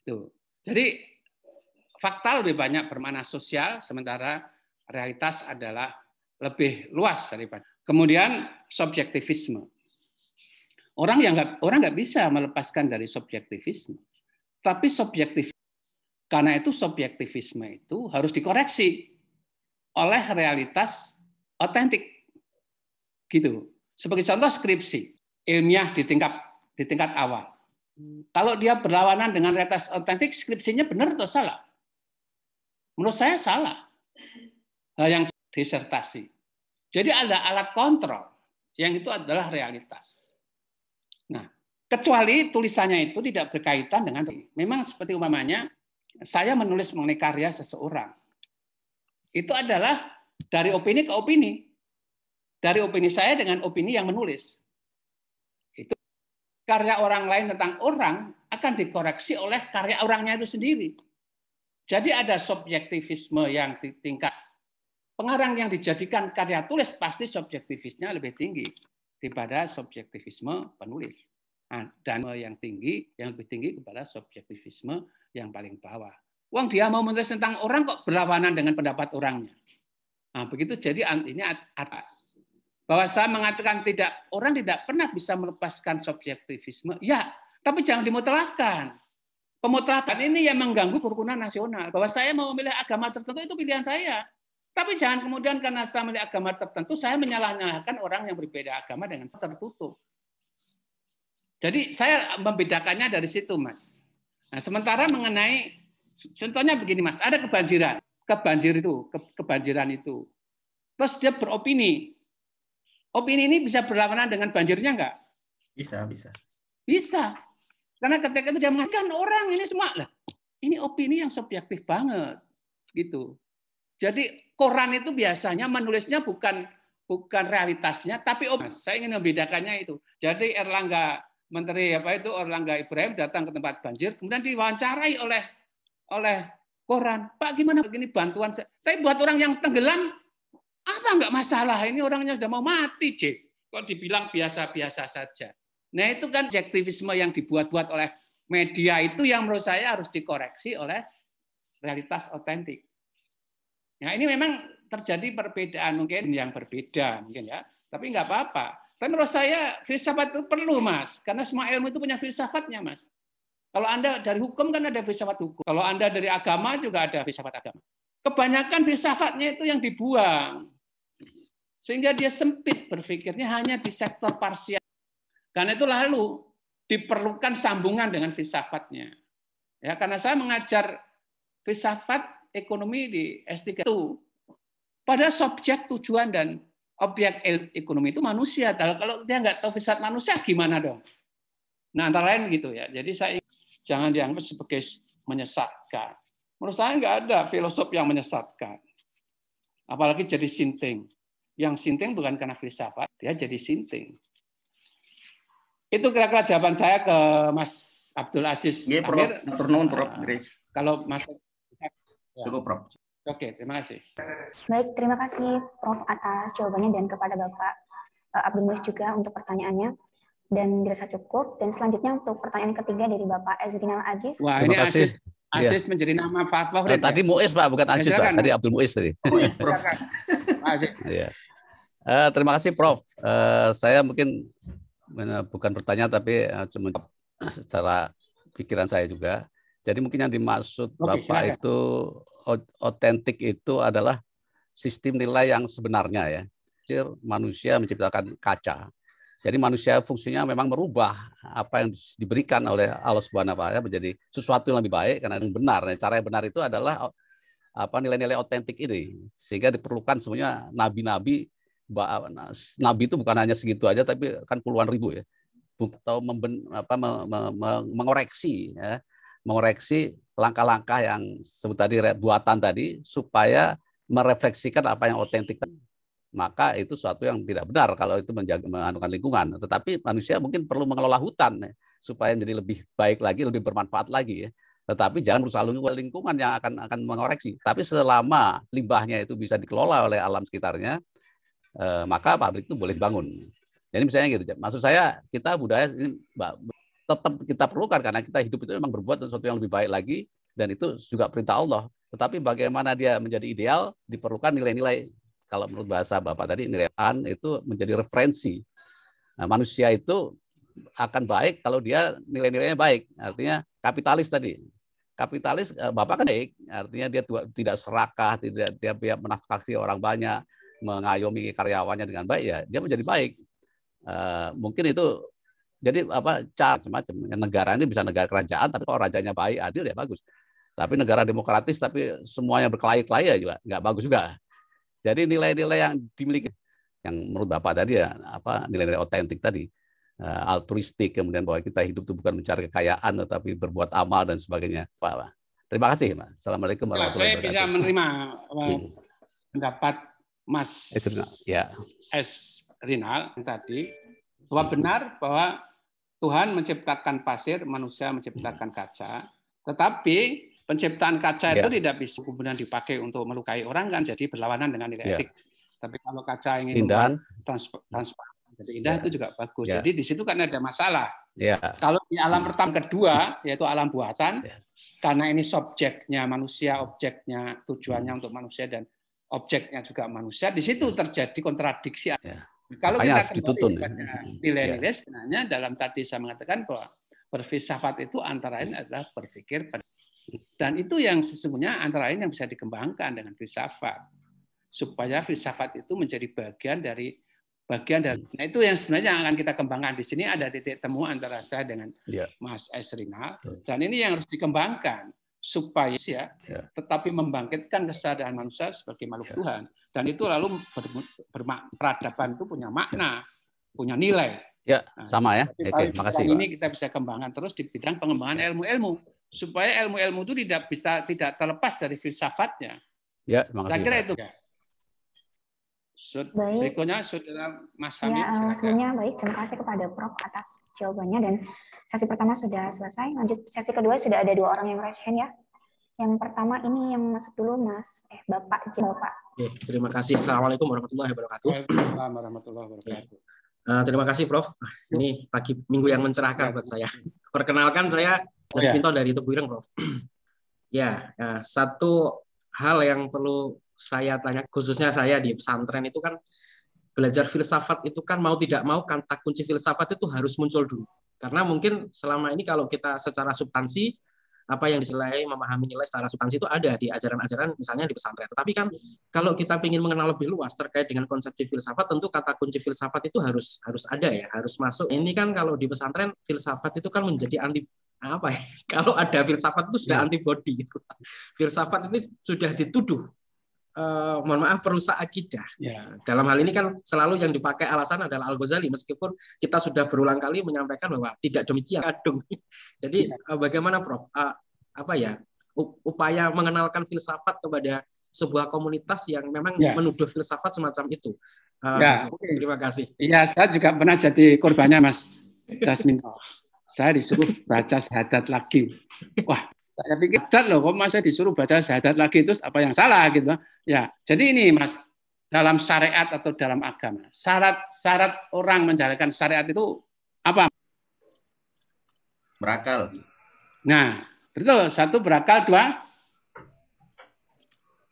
itu. Jadi fakta lebih banyak bermakna sosial, sementara realitas adalah lebih luas daripada. Kemudian subjektivisme. Orang nggak bisa melepaskan dari subjektivisme. Tapi karena itu subjektivisme itu harus dikoreksi oleh realitas otentik. Gitu. Sebagai contoh skripsi ilmiah di tingkat awal. Kalau dia berlawanan dengan realitas otentik, skripsinya benar atau salah? Menurut saya salah. Yang disertasi. Jadi ada alat kontrol yang itu adalah realitas. Nah, kecuali tulisannya itu tidak berkaitan dengan memang seperti umpamanya saya menulis mengenai karya seseorang. Itu adalah dari opini ke opini. Dari opini saya dengan opini yang menulis. Itu karya orang lain tentang orang akan dikoreksi oleh karya orangnya itu sendiri. Jadi ada subjektivisme yang di tingkat pengarang yang dijadikan karya tulis pasti subjektivisnya lebih tinggi daripada subjektivisme penulis. Nah, dan yang lebih tinggi kepada subjektivisme yang paling bawah. Wong dia mau menulis tentang orang kok berlawanan dengan pendapat orangnya. Nah, begitu jadi ini atas. Bahwa saya mengatakan orang tidak pernah bisa melepaskan subjektivisme. Ya, tapi jangan dimutlakan. Pemutlakan ini yang mengganggu kerukunan nasional. Bahwa saya mau memilih agama tertentu itu pilihan saya. Tapi jangan kemudian karena saya memilih agama tertentu, saya menyalah-nyalahkan orang yang berbeda agama dengan tertutup. Jadi saya membedakannya dari situ, Mas. Nah, sementara mengenai, contohnya begini, Mas, ada kebanjiran itu. Terus dia beropini. Opini ini bisa berlawanan dengan banjirnya enggak? Bisa. Karena ketika itu dia mengatakan orang ini semua lah. Ini opini yang subjektif banget, gitu. Jadi koran itu biasanya menulisnya bukan realitasnya, tapi saya ingin membedakannya itu. Jadi Menteri Erlangga Ibrahim datang ke tempat banjir, kemudian diwawancarai oleh koran. Pak, gimana begini bantuan? Tapi buat orang yang tenggelam, apa enggak masalah? Ini orangnya sudah mau mati, Cik. Kok dibilang biasa-biasa saja. Nah, itu kan objektivisme yang dibuat-buat oleh media itu yang menurut saya harus dikoreksi oleh realitas otentik. Nah, ini memang terjadi perbedaan mungkin yang berbeda mungkin ya, tapi nggak apa-apa. Tapi menurut saya filsafat itu perlu, Mas, karena semua ilmu itu punya filsafatnya, Mas. Kalau Anda dari hukum kan ada filsafat hukum. Kalau Anda dari agama juga ada filsafat agama. Kebanyakan filsafatnya itu yang dibuang. Sehingga dia sempit berpikirnya hanya di sektor parsial. Karena itu lalu diperlukan sambungan dengan filsafatnya. Ya, karena saya mengajar filsafat ekonomi di S3 itu pada subjek tujuan dan objek ekonomi itu manusia. Kalau dia nggak tahu filsafat manusia gimana dong? Nah, antara lain gitu ya. Jadi saya jangan dianggap sebagai menyesatkan. Menurut saya nggak ada filosof yang menyesatkan. Apalagi jadi sinting. Yang sinting bukan karena filsafat, dia jadi sinting. Itu kira-kira jawaban saya ke Mas Abdul Aziz Nggih, Prof. Amir. Matur nuwun, Prof. Kalau Mas Cukup, Prof. Oke, terima kasih. Baik, terima kasih Prof atas jawabannya dan kepada Bapak Abdul Muiz juga untuk pertanyaannya. Dan dirasa cukup. Dan selanjutnya untuk pertanyaan ketiga dari Bapak Ezrinal Aziz. Wah, Terima ini kasih. Aziz menjadi nama favorit. Tadi Muiz, Pak, bukan Aziz, Pak. Tadi Abdul Muiz tadi. Muiz, Prof. Iya. Terima kasih, Prof. Saya mungkin bukan bertanya, tapi cuma secara pikiran saya juga. Jadi mungkin yang dimaksud Bapak silakan. Itu otentik itu adalah sistem nilai yang sebenarnya ya. Manusia menciptakan kaca. Jadi manusia fungsinya memang merubah apa yang diberikan oleh Allah Subhanahu wa taala menjadi sesuatu yang lebih baik karena yang benar. Cara yang benar itu adalah apa nilai-nilai otentik ini. Sehingga diperlukan semuanya nabi-nabi. Nabi itu bukan hanya segitu aja tapi kan puluhan ribu ya. Atau mengoreksi ya. Mengoreksi langkah-langkah yang sebut tadi buatan tadi supaya merefleksikan apa yang otentik, maka itu suatu yang tidak benar kalau itu menganukan lingkungan. Tetapi manusia mungkin perlu mengelola hutan ya, supaya menjadi lebih baik lagi, lebih bermanfaat lagi ya. Tetapi jangan berusaha lingkungan yang akan mengoreksi. Tapi selama limbahnya itu bisa dikelola oleh alam sekitarnya, maka pabrik itu boleh dibangun. Jadi misalnya gitu. Maksud saya kita budaya ini tetap kita perlukan karena kita hidup itu memang berbuat sesuatu yang lebih baik lagi dan itu juga perintah Allah. Tetapi bagaimana dia menjadi ideal diperlukan nilai-nilai. Kalau menurut bahasa Bapak tadi nilai itu menjadi referensi. Nah, manusia itu akan baik kalau dia nilai-nilainya baik. Artinya kapitalis tadi. Kapitalis Bapak kan baik. Artinya dia tidak serakah, tidak dia menafkahi orang banyak, mengayomi karyawannya dengan baik ya, dia menjadi baik. Mungkin itu jadi cara macam-macam. Negara ini bisa negara kerajaan, tapi kalau rajanya baik, adil ya bagus. Tapi negara demokratis, tapi semuanya berkelahi-kelahi ya juga nggak bagus juga. Jadi nilai-nilai yang dimiliki, yang menurut Bapak tadi ya, nilai-nilai otentik tadi, altruistik, kemudian bahwa kita hidup itu bukan mencari kekayaan, tetapi berbuat amal dan sebagainya. Pak. Terima kasih, Mas. Assalamualaikum warahmatullahi wabarakatuh. Saya bisa menerima pendapat Mas S. Rinal tadi, bahwa benar bahwa Tuhan menciptakan pasir, manusia menciptakan kaca. Tetapi penciptaan kaca itu tidak bisa kemudian dipakai untuk melukai orang kan, jadi berlawanan dengan nilai etik. Tapi kalau kaca ingin transparan, jadi indah itu juga bagus. Jadi di situ kan ada masalah. Kalau di alam pertama kedua, yaitu alam buatan, karena ini subjeknya manusia, objeknya tujuannya untuk manusia dan objeknya juga manusia, di situ terjadi kontradiksi. Kalau kita kembali pada nilai-nilai sebenarnya dalam tadi saya mengatakan bahwa berfilsafat itu antara lain adalah berpikir dan itu yang sesungguhnya antara lain yang bisa dikembangkan dengan filsafat supaya filsafat itu menjadi bagian dari nah itu yang sebenarnya yang akan kita kembangkan. Di sini ada titik temu antara saya dengan Mas Esrinal dan ini yang harus dikembangkan supaya tetapi membangkitkan kesadaran manusia sebagai makhluk Tuhan. Dan itu lalu peradaban itu punya makna, punya nilai. Sama ya. Oke, makasih. Ini kita bisa kembangkan terus di bidang pengembangan ilmu-ilmu supaya ilmu-ilmu itu tidak terlepas dari filsafatnya. Ya, makasih. Saya kira itu. Berikutnya Saudara Mas Hamid. Sebelumnya baik, terima kasih kepada Prof atas jawabannya dan sesi pertama sudah selesai. Lanjut sesi kedua sudah ada 2 orang yang raise hand ya. Yang pertama ini yang masuk dulu Bapak. Terima kasih. Assalamualaikum warahmatullahi wabarakatuh. Waalaikumsalam warahmatullahi wabarakatuh. Terima kasih Prof. Ini pagi minggu yang mencerahkan buat saya. Perkenalkan saya Jasminto dari Tebuireng Prof. Satu hal yang perlu saya tanya, khususnya saya di pesantren itu kan belajar filsafat itu kan mau tidak mau kata kunci filsafat itu harus muncul dulu. Karena mungkin selama ini kalau kita secara substansi apa yang disilai memahami nilai secara substansi itu ada di ajaran-ajaran misalnya di pesantren. Tetapi kan kalau kita ingin mengenal lebih luas terkait dengan konsepsi filsafat, tentu kata kunci filsafat itu harus ada ya, harus masuk. Ini kan kalau di pesantren filsafat itu kan menjadi anti kalau ada filsafat itu sudah antibody gitu. Filsafat ini sudah dituduh mohon maaf perusak akidah. Dalam hal ini kan selalu yang dipakai alasan adalah Al-Ghazali, meskipun kita sudah berulang kali menyampaikan bahwa tidak demikian. Jadi bagaimana Prof? Upaya mengenalkan filsafat kepada sebuah komunitas yang memang menuduh filsafat semacam itu. Terima kasih. Iya, saya juga pernah jadi korbannya Mas Jasminto. saya disuruh baca syahadat lagi. Wah, saya pikir syahadat loh, kok masa disuruh baca syahadat lagi, terus apa yang salah gitu. Ya, jadi ini Mas, dalam syariat atau dalam agama, syarat orang menjalankan syariat itu apa? Berakal. Nah, betul. Satu, berakal. Dua,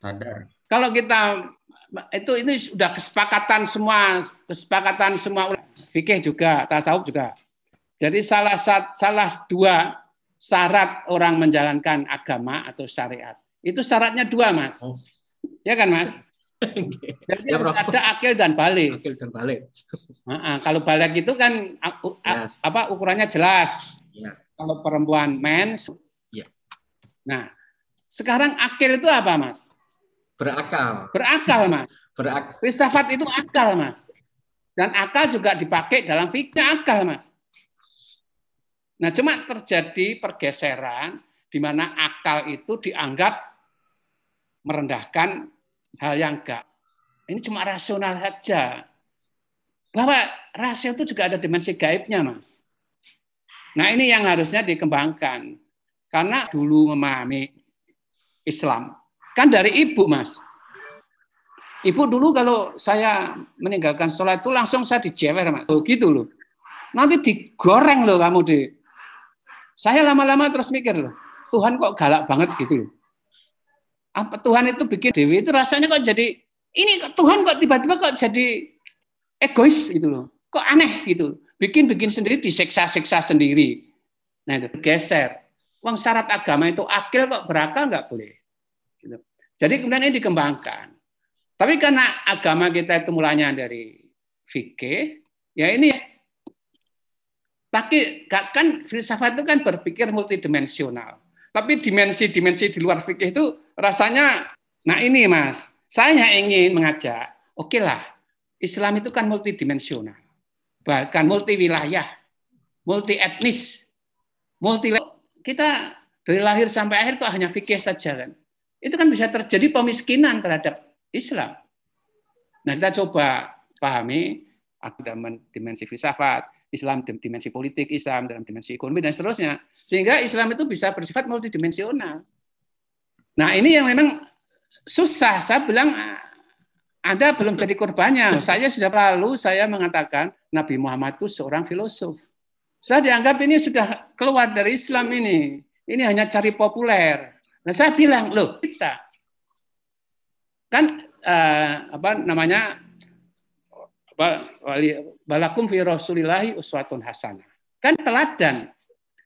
sadar. Kalau kita ini sudah kesepakatan semua fikih juga, tasawuf juga. Jadi salah dua syarat orang menjalankan agama atau syariat. Itu syaratnya dua, Mas. Ya kan, Mas? Jadi Ya, harus Bro. ada akil dan balik. Akil dan balik. Kalau balik itu kan ukurannya jelas. Ya. Kalau perempuan mens. Ya. Nah, sekarang akil itu apa, Mas? Berakal. Berakal, Mas. Filsafat itu akal, Mas. Dan akal juga dipakai dalam fikih akal, Mas. Nah, cuma terjadi pergeseran di mana akal itu dianggap merendahkan hal yang enggak. Ini cuma rasional saja. Bahwa rasio itu juga ada dimensi gaibnya, Mas. Nah, ini yang harusnya dikembangkan. Karena dulu memahami Islam, kan dari ibu, Mas. Ibu dulu kalau saya meninggalkan sholat itu langsung saya dijewer, Mas. Oh, gitu loh. Nanti digoreng loh kamu di. Saya lama-lama terus mikir loh, Tuhan kok galak banget gitu loh. Apa Tuhan itu bikin Dewi itu rasanya kok jadi, ini Tuhan kok tiba-tiba kok jadi egois gitu loh. Kok aneh gitu. Bikin sendiri, disiksa-siksa sendiri. Nah itu geser. Wong syarat agama itu akil kok berakal nggak boleh. Gitu. Jadi kemudian ini dikembangkan. Tapi karena agama kita itu mulanya dari fikih, ya ini tapi kan filsafat itu kan berpikir multidimensional. Tapi dimensi-dimensi di luar fikih itu rasanya, nah ini Mas, saya ingin mengajak, oke lah, Islam itu kan multidimensional, bahkan multi wilayah, multi etnis, kita dari lahir sampai akhir kok hanya fikih saja kan? Itu kan bisa terjadi pemiskinan terhadap Islam. Nah kita coba pahami ada dimensi filsafat, Islam dalam dimensi politik, Islam dalam dimensi ekonomi, dan seterusnya. Sehingga Islam itu bisa bersifat multidimensional. Nah ini yang memang susah. Saya bilang, Anda belum jadi korbannya. Saya sudah lalu, saya mengatakan, Nabi Muhammad itu seorang filosof. Saya dianggap ini sudah keluar dari Islam ini. Ini hanya cari populer. Nah saya bilang, loh kita. Kan, balakum fi rasulillahi uswatun hasanah. Kan teladan.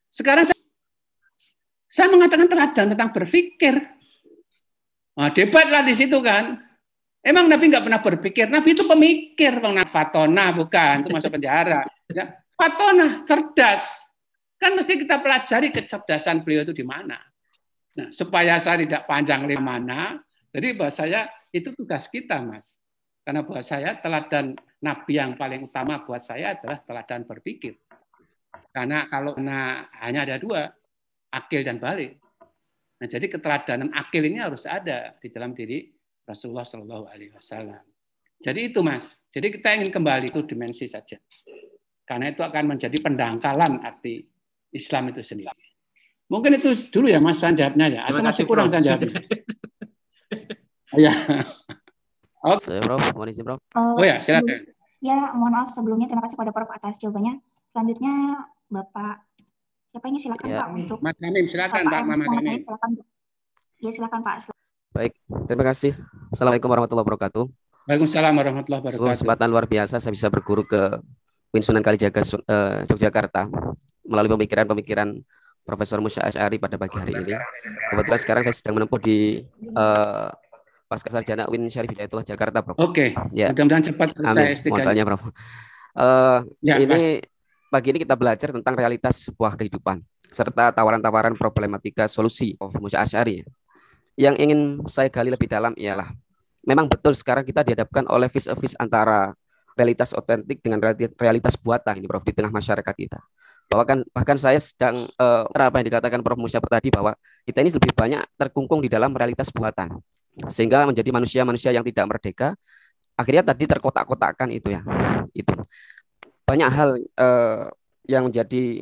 Sekarang saya mengatakan teladan tentang berpikir. Nah, debatlah di situ kan. Emang Nabi nggak pernah berpikir? Nabi itu pemikir, fatona bukan, itu masuk penjara. Ya, fatona, cerdas. Kan mesti kita pelajari kecerdasan beliau itu di mana. Nah, supaya saya tidak panjang di mana, jadi bahwa saya itu tugas kita, Mas. Karena buat saya teladan Nabi yang paling utama buat saya adalah teladan berpikir. Karena kalau hanya ada dua, akil dan balik. Nah, jadi keteladanan akil ini harus ada di dalam diri Rasulullah Shallallahu Alaihi Wasallam. Jadi itu Mas. Jadi kita ingin kembali itu dimensi saja. Karena itu akan menjadi pendangkalan arti Islam itu sendiri. Mungkin itu dulu ya Mas jawabnya ya. Atau masih kurang jawabnya? Ya. Oke, Prof. Mohon izin, Prof. Oh ya, silakan. Ya, mohon maaf sebelumnya terima kasih pada Prof atas jawabannya. Selanjutnya Bapak siapa ini silakan Ya. Pak untuk Mas Hamim, silakan Pak Muhammad Hamim. Silakan. Ya, silakan Pak. Baik, terima kasih. Assalamualaikum warahmatullahi wabarakatuh. Waalaikumsalam warahmatullahi wabarakatuh. Kesempatan luar biasa saya bisa berguru ke UIN Sunan Kalijaga Yogyakarta melalui pemikiran-pemikiran Profesor Musa Asy'ari pada pagi hari ini. Kebetulan sekarang saya sedang menempuh di Pasca Sarjana UIN Syarif Hidayatullah Jakarta, Prof. Oke, ya. Mudah-mudahan cepat selesai S3. Mohon doanya, Prof. Ini pagi ini kita belajar tentang realitas sebuah kehidupan serta tawaran-tawaran problematika solusi of Musa Asy'ari. Yang ingin saya gali lebih dalam ialah memang betul sekarang kita dihadapkan oleh vis-a-vis antara realitas otentik dengan realitas buatan ini, Prof, di tengah masyarakat kita. Bahkan saya sedang apa yang dikatakan Prof Musa tadi bahwa kita ini lebih banyak terkungkung di dalam realitas buatan sehingga menjadi manusia-manusia yang tidak merdeka. Akhirnya tadi terkotak-kotakkan itu ya. Itu banyak hal yang menjadi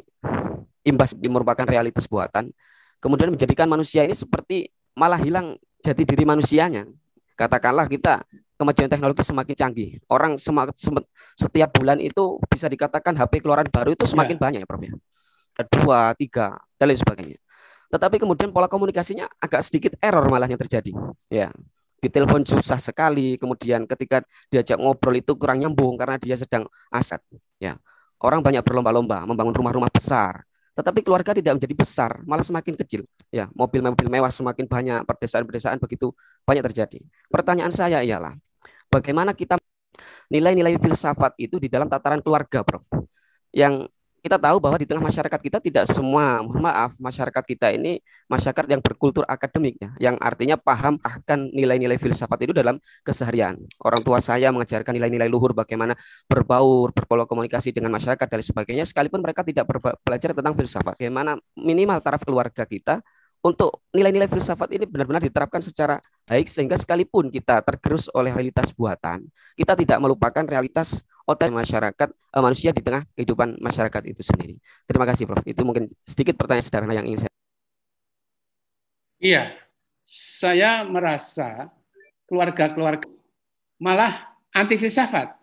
imbas merupakan realitas buatan, kemudian menjadikan manusia ini seperti malah hilang jati diri manusianya. Katakanlah kita kemajuan teknologi semakin canggih, orang setiap bulan itu bisa dikatakan HP keluaran baru itu semakin banyak ya Prof ya, 2, 3 dan lain sebagainya. Tetapi kemudian pola komunikasinya agak sedikit error malah yang terjadi. Ya, di telepon susah sekali, kemudian ketika diajak ngobrol itu kurang nyambung karena dia sedang aset. Ya, orang banyak berlomba-lomba membangun rumah-rumah besar, tetapi keluarga tidak menjadi besar, malah semakin kecil. Ya, mobil-mobil mewah semakin banyak, pedesaan-pedesaan begitu banyak terjadi. Pertanyaan saya ialah, bagaimana kita nilai-nilai filsafat itu di dalam tataran keluarga, Prof? Yang kita tahu bahwa di tengah masyarakat kita tidak semua, maaf, masyarakat kita ini masyarakat yang berkultur akademik ya, yang artinya paham akan nilai-nilai filsafat itu dalam keseharian. Orang tua saya mengajarkan nilai-nilai luhur, bagaimana berbaur, berpola komunikasi dengan masyarakat dan sebagainya, sekalipun mereka tidak belajar tentang filsafat. Bagaimana minimal taraf keluarga kita untuk nilai-nilai filsafat ini benar-benar diterapkan secara baik sehingga sekalipun kita tergerus oleh realitas buatan, kita tidak melupakan realitas otentik masyarakat manusia di tengah kehidupan masyarakat itu sendiri. Terima kasih Prof. Itu mungkin sedikit pertanyaan sederhana yang ingin saya. Iya, saya merasa keluarga-keluarga malah anti filsafat.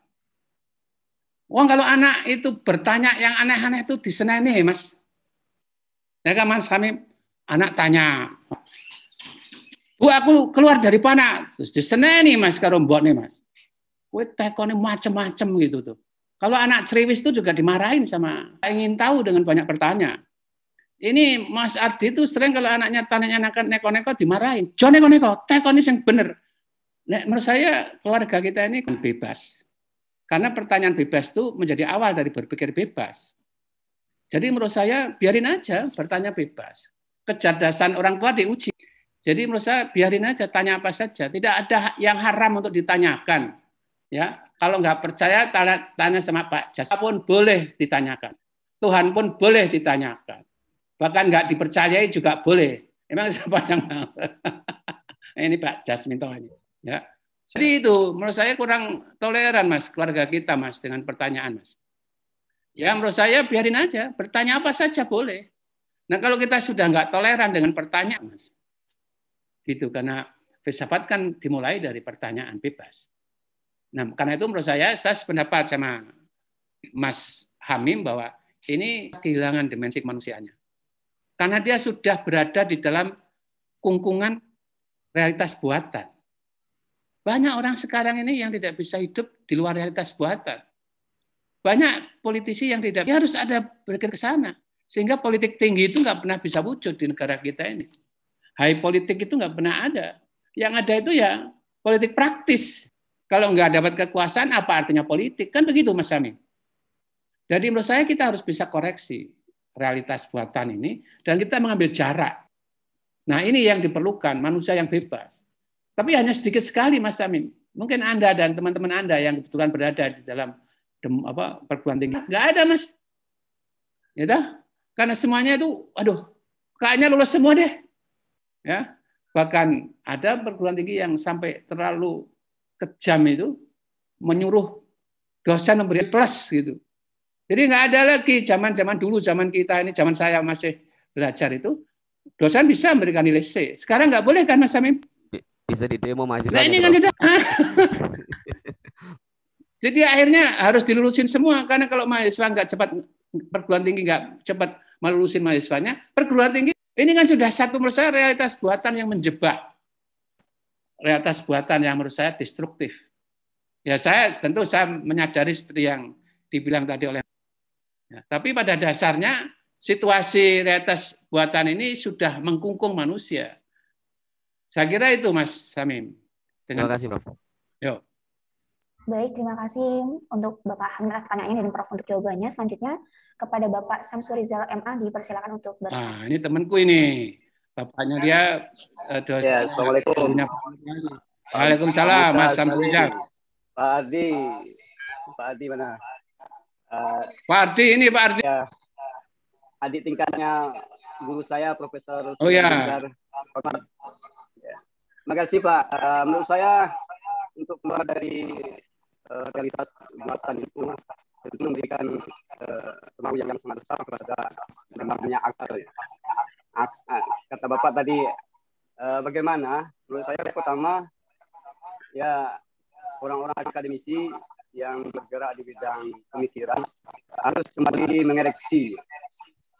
Wong kalau anak itu bertanya yang aneh-aneh itu diseneni, Mas. Ya kan Mas Hamim? Anak tanya, Bu, aku keluar dari mana? Terus diseneni Mas karo mbokne Mas. Kowe tekone macem-macem gitu tuh. Kalau anak ceriwis itu juga dimarahin sama ingin tahu dengan banyak pertanyaan. Ini Mas Ardi itu sering kalau anaknya tanya neko-neko dimarahin. Jo neko-neko, tekone sing bener. Nek menurut saya keluarga kita ini bebas. Karena pertanyaan bebas itu menjadi awal dari berpikir bebas. Jadi menurut saya biarin aja bertanya bebas. Kecerdasan orang tua diuji. Jadi menurut saya biarin aja tanya apa saja. Tidak ada yang haram untuk ditanyakan. Ya, kalau nggak percaya tanya sama Pak Jas pun boleh ditanyakan. Tuhan pun boleh ditanyakan. Bahkan nggak dipercayai juga boleh. Emang siapa yang ini Pak Jas minta ini. Ya. Jadi itu menurut saya kurang toleran Mas keluarga kita Mas dengan pertanyaan Mas. Ya menurut saya biarin aja bertanya apa saja boleh. Nah kalau kita sudah nggak toleran dengan pertanyaan Mas, gitu karena filsafat kan dimulai dari pertanyaan bebas. Nah karena itu menurut saya sependapat sama Mas Hamim bahwa ini kehilangan dimensi kemanusiaannya. Karena dia sudah berada di dalam kungkungan realitas buatan. Banyak orang sekarang ini yang tidak bisa hidup di luar realitas buatan. Banyak politisi yang tidak, ya harus ada berpikir ke sana. Sehingga politik tinggi itu nggak pernah bisa wujud di negara kita ini. High politik itu nggak pernah ada. Yang ada itu ya politik praktis. Kalau nggak dapat kekuasaan, apa artinya politik? Kan begitu Mas Amin. Jadi menurut saya kita harus bisa koreksi realitas buatan ini dan kita mengambil jarak. Nah ini yang diperlukan, manusia yang bebas. Tapi hanya sedikit sekali Mas Amin. Mungkin Anda dan teman-teman Anda yang kebetulan berada di dalam perguruan tinggi. Nggak ada Mas. Ya dah? Karena semuanya itu, aduh, kayaknya lulus semua deh. Ya, bahkan ada perguruan tinggi yang sampai terlalu kejam itu menyuruh dosen memberi plus gitu. Jadi nggak ada lagi zaman dulu, zaman kita ini, zaman saya masih belajar itu, dosen bisa memberikan nilai C. Sekarang nggak boleh kan Mas Samim? Bisa di demo mahasiswa. Nah ini kan tidak. Jadi akhirnya harus dilulusin semua karena kalau mahasiswa nggak cepat perguruan tinggi nggak cepat melulusin mahasiswanya, perguruan tinggi ini kan sudah satu menurut saya realitas buatan yang menjebak, realitas buatan yang menurut saya destruktif. Ya tentu saya menyadari seperti yang dibilang tadi oleh. Ya, tapi pada dasarnya situasi realitas buatan ini sudah mengkungkung manusia. Saya kira itu Mas Samim. Terima kasih Prof. Yuk. Baik, terima kasih untuk Bapak Hamim atas pertanyaannya dan Prof untuk jawabannya. Selanjutnya kepada Bapak Samsurizal MA dipersilakan untuk bertanya. Nah, ini temanku ini. Bapaknya dia dosen. Ya, Assalamualaikum. Waalaikumsalam, Mas Samsurizal. Pak Ardi mana? Pak Ardi ini Pak Ardi. Ya, adik tingkatnya guru saya Profesor. Oh ya. Ya. Terima kasih Pak. Menurut saya untuk keluar dari realitas buatan itu memberikan kemauan yang sangat besar kepada namanya akal. Kata Bapak tadi bagaimana? Menurut saya pertama ya orang-orang akademisi yang bergerak di bidang pemikiran harus kembali mengoreksi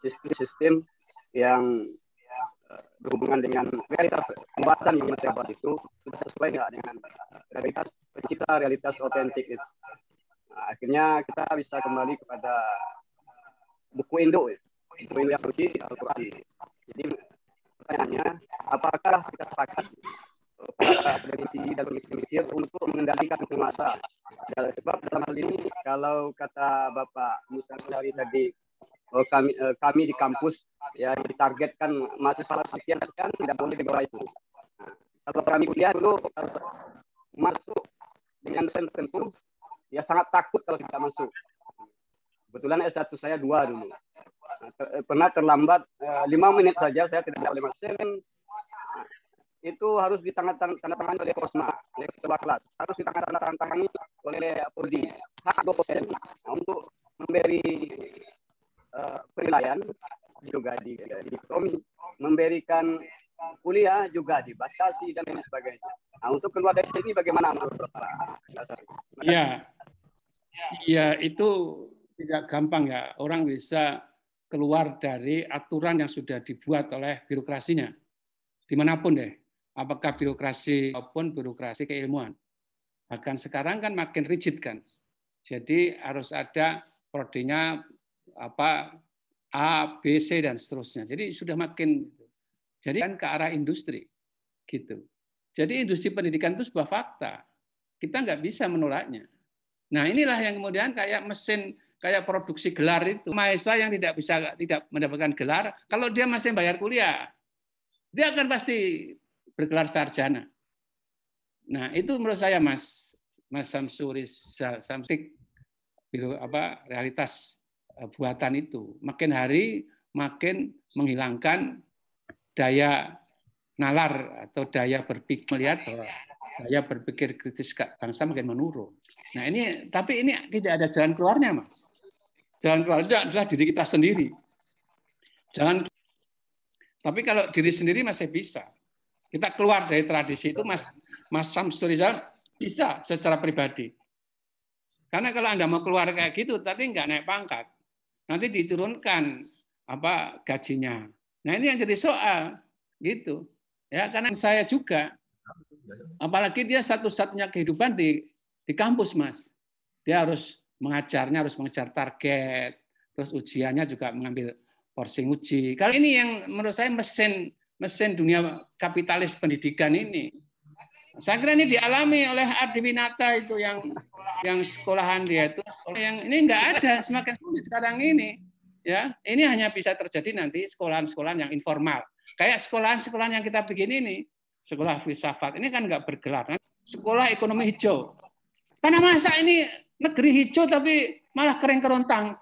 sistem-sistem yang berhubungan dengan realitas pembahasan yang mereka buat itu sudah sesuai nggak dengan realitas pencipta realitas otentik itu. Nah, akhirnya kita bisa kembali kepada buku Indo yang suci Al-Quran. Jadi pertanyaannya, apakah kita sepakat para akademisi dan pemikir untuk mengendalikan penguasa? Sebab dalam hal ini, kalau kata Bapak Musa Syari tadi, kami di kampus ya ditargetkan mahasiswa sekian tidak boleh di bawah itu. Nah, kalau kami kuliah dulu masuk dengan dosen tertentu ya sangat takut kalau tidak masuk. Kebetulan S1 saya 2 dulu. Nah, pernah terlambat 5 menit saja saya tidak boleh masuk. Itu harus ditandatangani oleh Kosma, oleh ketua kelas. Harus ditandatangani oleh Podi. Hak dosen untuk memberi penilaian juga di komi, memberikan kuliah juga dibatasi dan lain sebagainya. Nah, untuk keluar dari sini bagaimana menurut Bapak? Ya itu tidak gampang ya. Orang bisa keluar dari aturan yang sudah dibuat oleh birokrasinya. Dimanapun deh. Apakah birokrasi maupun birokrasi keilmuan. Bahkan sekarang kan makin rigid kan. Jadi harus ada prodinya apa A, B, C dan seterusnya. Jadi sudah makin jadi kan ke arah industri gitu. Jadi industri pendidikan itu sebuah fakta. Kita nggak bisa menolaknya. Nah, inilah yang kemudian kayak mesin kayak produksi gelar itu. Mahasiswa yang tidak mendapatkan gelar, kalau dia masih bayar kuliah, dia akan pasti bergelar sarjana. Nah, itu menurut saya Mas Samsuri Samsik realitas buatan itu makin hari makin menghilangkan daya nalar atau daya berpikir, melihat bahwa daya berpikir kritis bangsa makin menurun. Nah tapi ini tidak ada jalan keluarnya, Mas. Jalan keluarnya adalah diri kita sendiri. Tapi kalau diri sendiri masih bisa. Kita keluar dari tradisi itu, Mas Samsuri bisa secara pribadi. Karena kalau Anda mau keluar kayak gitu, tapi nggak naik pangkat. Nanti diturunkan gajinya. Nah ini yang jadi soal gitu ya, karena saya juga apalagi dia satu-satunya kehidupan di kampus Mas, dia harus mengejar target, terus ujiannya juga mengambil porsi uji. Kalau ini yang menurut saya mesin dunia kapitalis pendidikan ini, saya kira ini dialami oleh Ardi Winata itu yang sekolahan dia itu yang ini nggak ada, semakin sulit sekarang ini. Ya, ini hanya bisa terjadi nanti sekolahan-sekolahan yang informal. Kayak sekolahan-sekolahan yang kita bikin ini, sekolah filsafat ini kan nggak bergelar. Sekolah ekonomi hijau. Karena masa ini negeri hijau tapi malah kering kerontang.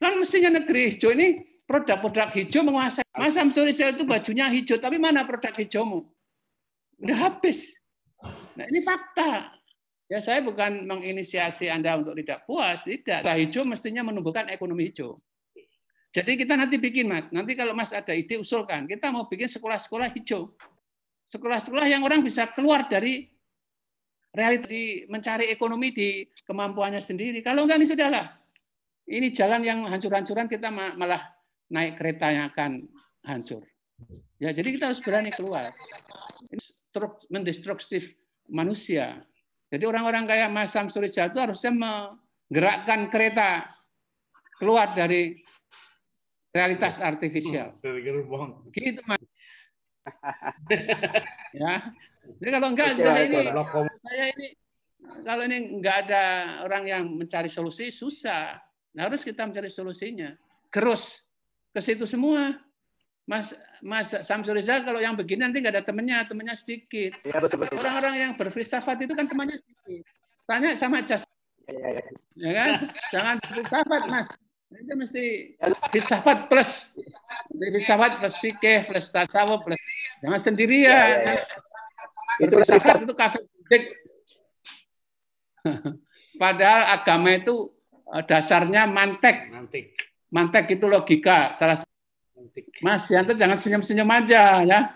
Kan mestinya negeri hijau ini produk-produk hijau menguasai. Mas Samsuri itu bajunya hijau, tapi mana produk hijaumu? Udah habis. Nah ini fakta. Ya saya bukan menginisiasi Anda untuk tidak puas, tidak. Hijau mestinya menumbuhkan ekonomi hijau. Jadi kita nanti bikin Mas, nanti kalau Mas ada ide usulkan, kita mau bikin sekolah-sekolah hijau. Sekolah-sekolah yang orang bisa keluar dari realitas mencari ekonomi di kemampuannya sendiri. Kalau enggak ini sudahlah. Ini jalan yang hancur-hancuran, kita malah naik kereta yang akan hancur. Ya, jadi kita harus berani keluar. Ini mendestruktif manusia. Jadi orang-orang kayak Mas Samsuri itu harusnya menggerakkan kereta keluar dari realitas artifisial. Gitu Mas. Ya. Jadi kalau enggak sudah ini saya ini kalau ini enggak ada orang yang mencari solusi susah. Nah, harus kita mencari solusinya. Gerus ke situ semua. Mas Samsuri kalau yang begini nanti nggak ada temannya sedikit. Ya, betul. Orang-orang yang berfilsafat itu kan temannya sedikit. Tanya sama Jas. Ya kan? Jangan berfilsafat, Mas. Itu mesti filsafat plus. Filsafat plus fikih plus tasawuf plus. Jangan sendirian. Ya. Berfilsafat itu kafir. Padahal agama itu dasarnya mantek. mantek itu logika. Salah Mas Yanto jangan senyum-senyum aja ya.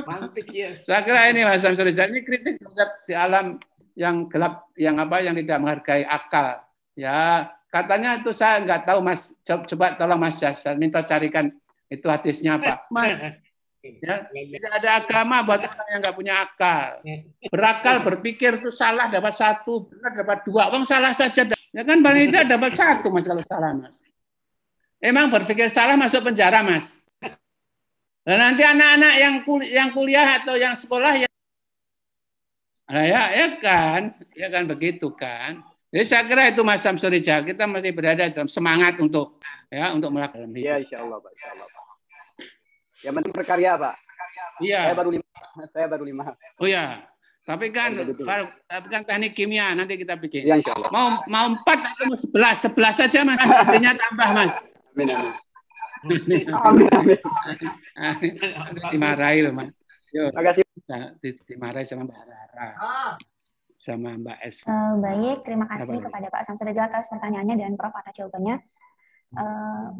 Mantik, yes. Saya kira ini Mas Samsuri, ini kritik terhadap di alam yang gelap, yang tidak menghargai akal. Ya, katanya itu saya nggak tahu Mas. Coba tolong Mas ya, saya minta carikan itu hadisnya apa, Mas. Ya, tidak ada agama buat orang yang nggak punya akal. Berakal, berpikir itu salah dapat 1, benar dapat 2. Wong salah saja, ya kan paling tidak dapat 1 Mas kalau salah Mas. Emang berpikir salah masuk penjara Mas. Dan nanti anak-anak yang kuliah atau yang sekolah ya kan begitu kan. Jadi saya kira itu Mas Samsuri, kita mesti berada dalam semangat untuk melakukan hidup. Iya, insyaallah Pak, insyaallah Pak. Yang penting berkarya Pak. Iya. Saya baru 5. Oh ya. Tapi kan teknik kimia nanti kita bikin. Iya, insyaallah. Mau 4 atau mau 11 saja Mas. Pastinya tambah Mas. Amin, amin. Amin. Dimarahi loh Mas. Yo, makasih. Dimarahi sama Mbak Rara. Sama Mbak S. Baik, terima kasih kepada Pak Samsuri atas pertanyaannya dan Prof atas jawabannya.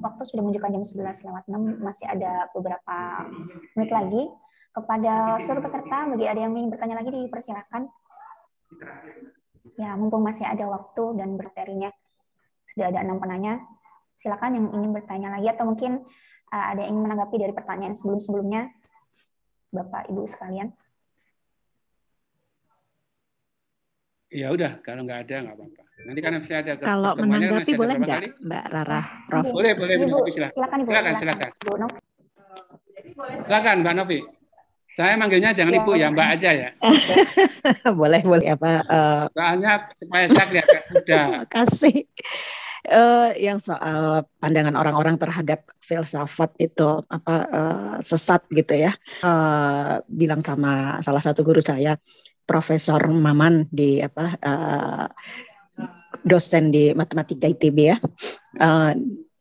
Waktu sudah menunjukkan jam 11:06, masih ada beberapa menit lagi. Kepada seluruh peserta, bagi ada yang ingin bertanya lagi dipersilakan. Ya, mumpung masih ada waktu dan materinya sudah ada 6 penanya. Silakan yang ingin bertanya lagi atau mungkin ada yang ingin menanggapi dari pertanyaan sebelum-sebelumnya, Bapak Ibu sekalian. Ya udah, kalau nggak ada nggak apa-apa. Nanti kan masih ada. Kalau menanggapi boleh nggak, Mbak Rara, Prof? Boleh, Ibu, silakan. Silakan. Silakan Mbak Novi. Saya manggilnya jangan Ibu ya, Mbak aja ya. boleh apa? Soalnya supaya saya kelihatan muda. Terima kasih. Yang soal pandangan orang-orang terhadap filsafat itu sesat gitu ya. Bilang sama salah satu guru saya, Profesor Maman di dosen di matematika ITB ya.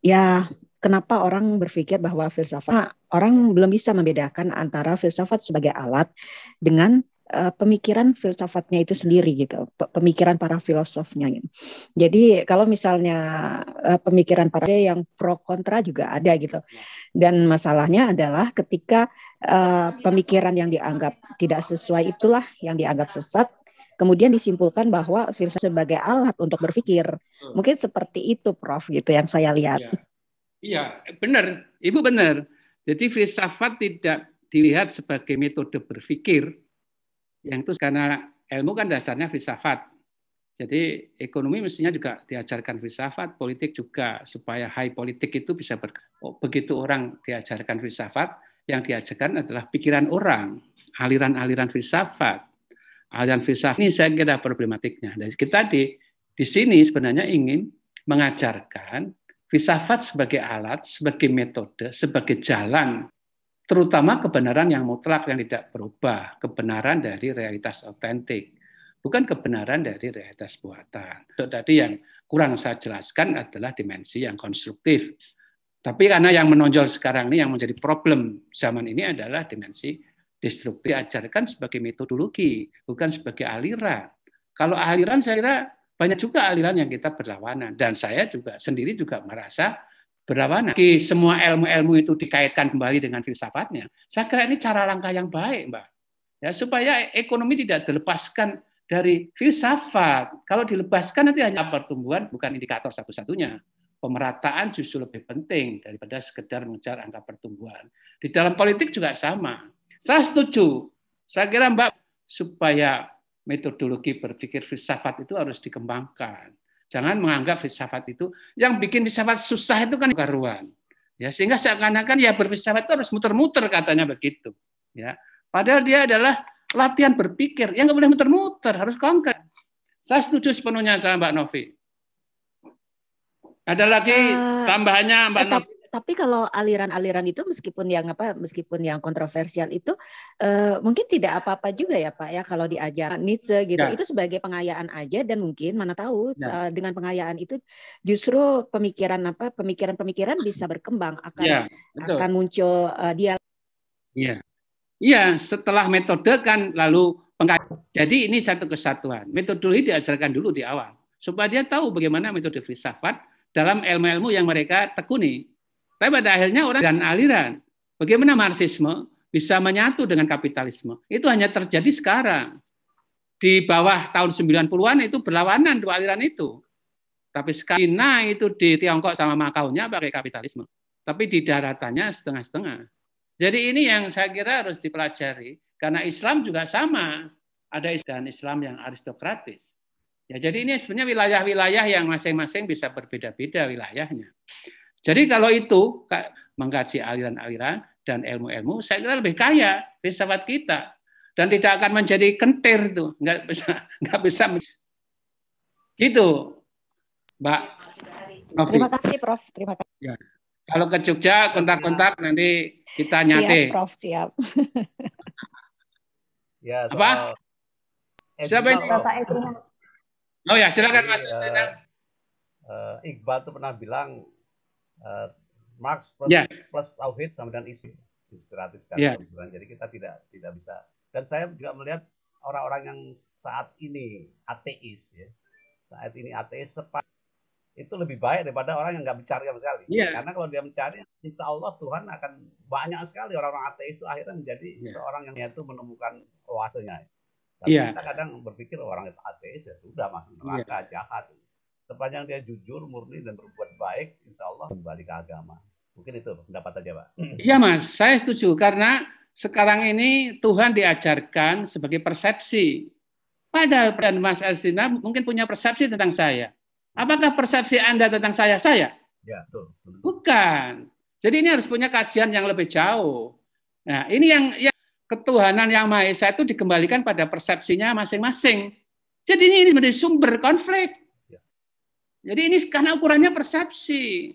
Ya kenapa orang berpikir bahwa filsafat, orang belum bisa membedakan antara filsafat sebagai alat dengan pemikiran filsafatnya itu sendiri gitu, pemikiran para filosofnya. Jadi kalau misalnya pemikiran para yang pro kontra juga ada gitu. Dan masalahnya adalah ketika pemikiran yang dianggap tidak sesuai itulah yang dianggap sesat, kemudian disimpulkan bahwa filsafat sebagai alat untuk berpikir. Mungkin seperti itu Prof gitu yang saya lihat. Iya, benar. Ibu benar. Jadi filsafat tidak dilihat sebagai metode berpikir, yang itu karena ilmu kan dasarnya filsafat. Jadi ekonomi mestinya juga diajarkan filsafat, politik juga, supaya high politik itu bisa begitu orang diajarkan filsafat, yang diajarkan adalah pikiran orang, aliran-aliran filsafat. Aliran filsafat ini saya kira problematiknya. Dan kita di sini sebenarnya ingin mengajarkan filsafat sebagai alat, sebagai metode, sebagai jalan, terutama kebenaran yang mutlak yang tidak berubah, kebenaran dari realitas otentik, bukan kebenaran dari realitas buatan. Tadi yang kurang saya jelaskan adalah dimensi yang konstruktif. Tapi karena yang menonjol sekarang ini yang menjadi problem zaman ini adalah dimensi destruktif, diajarkan sebagai metodologi, bukan sebagai aliran. Kalau aliran saya kira banyak juga aliran yang kita berlawanan, dan saya juga sendiri juga merasa berlawanan. Semua ilmu-ilmu itu dikaitkan kembali dengan filsafatnya. Saya kira ini cara langkah yang baik, Mbak. Ya, supaya ekonomi tidak dilepaskan dari filsafat. Kalau dilepaskan nanti hanya pertumbuhan, bukan indikator satu-satunya. Pemerataan justru lebih penting daripada sekedar mengejar angka pertumbuhan. Di dalam politik juga sama. Saya setuju. Saya kira Mbak, supaya metodologi berpikir filsafat itu harus dikembangkan. Jangan menganggap filsafat itu, yang bikin filsafat susah itu kan karuan. Ya, sehingga seakan-akan ya berfilsafat itu harus muter-muter katanya begitu. Ya, padahal dia adalah latihan berpikir, yang nggak boleh muter-muter, harus konkret. Saya setuju sepenuhnya sama Mbak Novi. Ada lagi tambahannya Mbak Novi? Tapi kalau aliran-aliran itu meskipun yang kontroversial itu mungkin tidak apa-apa juga ya Pak ya kalau diajar Nietzsche gitu, itu sebagai pengayaan aja, dan mungkin mana tahu dengan pengayaan itu justru pemikiran bisa berkembang, akan muncul dia. Iya, setelah metode kan lalu pengayaan. Jadi ini satu kesatuan. Metodologi diajarkan dulu di awal supaya dia tahu bagaimana metode filsafat dalam ilmu-ilmu yang mereka tekuni. Tapi pada akhirnya orang dan aliran. Bagaimana Marxisme bisa menyatu dengan kapitalisme? Itu hanya terjadi sekarang. Di bawah tahun 90-an itu berlawanan dua aliran itu. Tapi sekarang China itu di Tiongkok sama Makau-nya pakai kapitalisme. Tapi di daratannya setengah-setengah. Jadi ini yang saya kira harus dipelajari. Karena Islam juga sama. Ada Islam yang aristokratis. Ya, jadi ini sebenarnya wilayah-wilayah yang masing-masing bisa berbeda-beda wilayahnya. Jadi kalau itu mengkaji aliran-aliran dan ilmu-ilmu, saya kira lebih kaya filsafat kita. Dan tidak akan menjadi kentir tuh, nggak bisa gitu, Mbak Novi. Terima kasih, Prof. Terima kasih. Ya. Kalau ke Jogja kontak-kontak nanti kita nyate. Siap, Prof. Siap. Ya, apa? Siapa ini? Bapak Edwin. Oh ya, silakan Mas. Iqbal itu pernah bilang Marx plus tauhid sama dengan isi inspiratif kan. Jadi kita tidak bisa. Dan saya juga melihat orang-orang yang saat ini ateis, ya, saat ini ateis itu lebih baik daripada orang yang nggak mencari sama sekali. Karena kalau dia mencari, insya Allah Tuhan akan banyak sekali orang-orang ateis itu akhirnya menjadi seorang yang itu menemukan oasenya. Tapi kita kadang berpikir orang itu ateis ya sudah masuk neraka jahat. Sepanjang dia jujur, murni dan berbuat baik, insya Allah kembali ke agama. Mungkin itu pendapat aja, Pak. Iya Mas, saya setuju karena sekarang ini Tuhan diajarkan sebagai persepsi. Padahal dan Mas Elstina mungkin punya persepsi tentang saya. Apakah persepsi Anda tentang saya? Ya, betul. Bukan. Jadi ini harus punya kajian yang lebih jauh. Nah, ini yang ketuhanan yang Maha Esa itu dikembalikan pada persepsinya masing-masing. Jadi ini menjadi sumber konflik. Jadi ini karena ukurannya persepsi.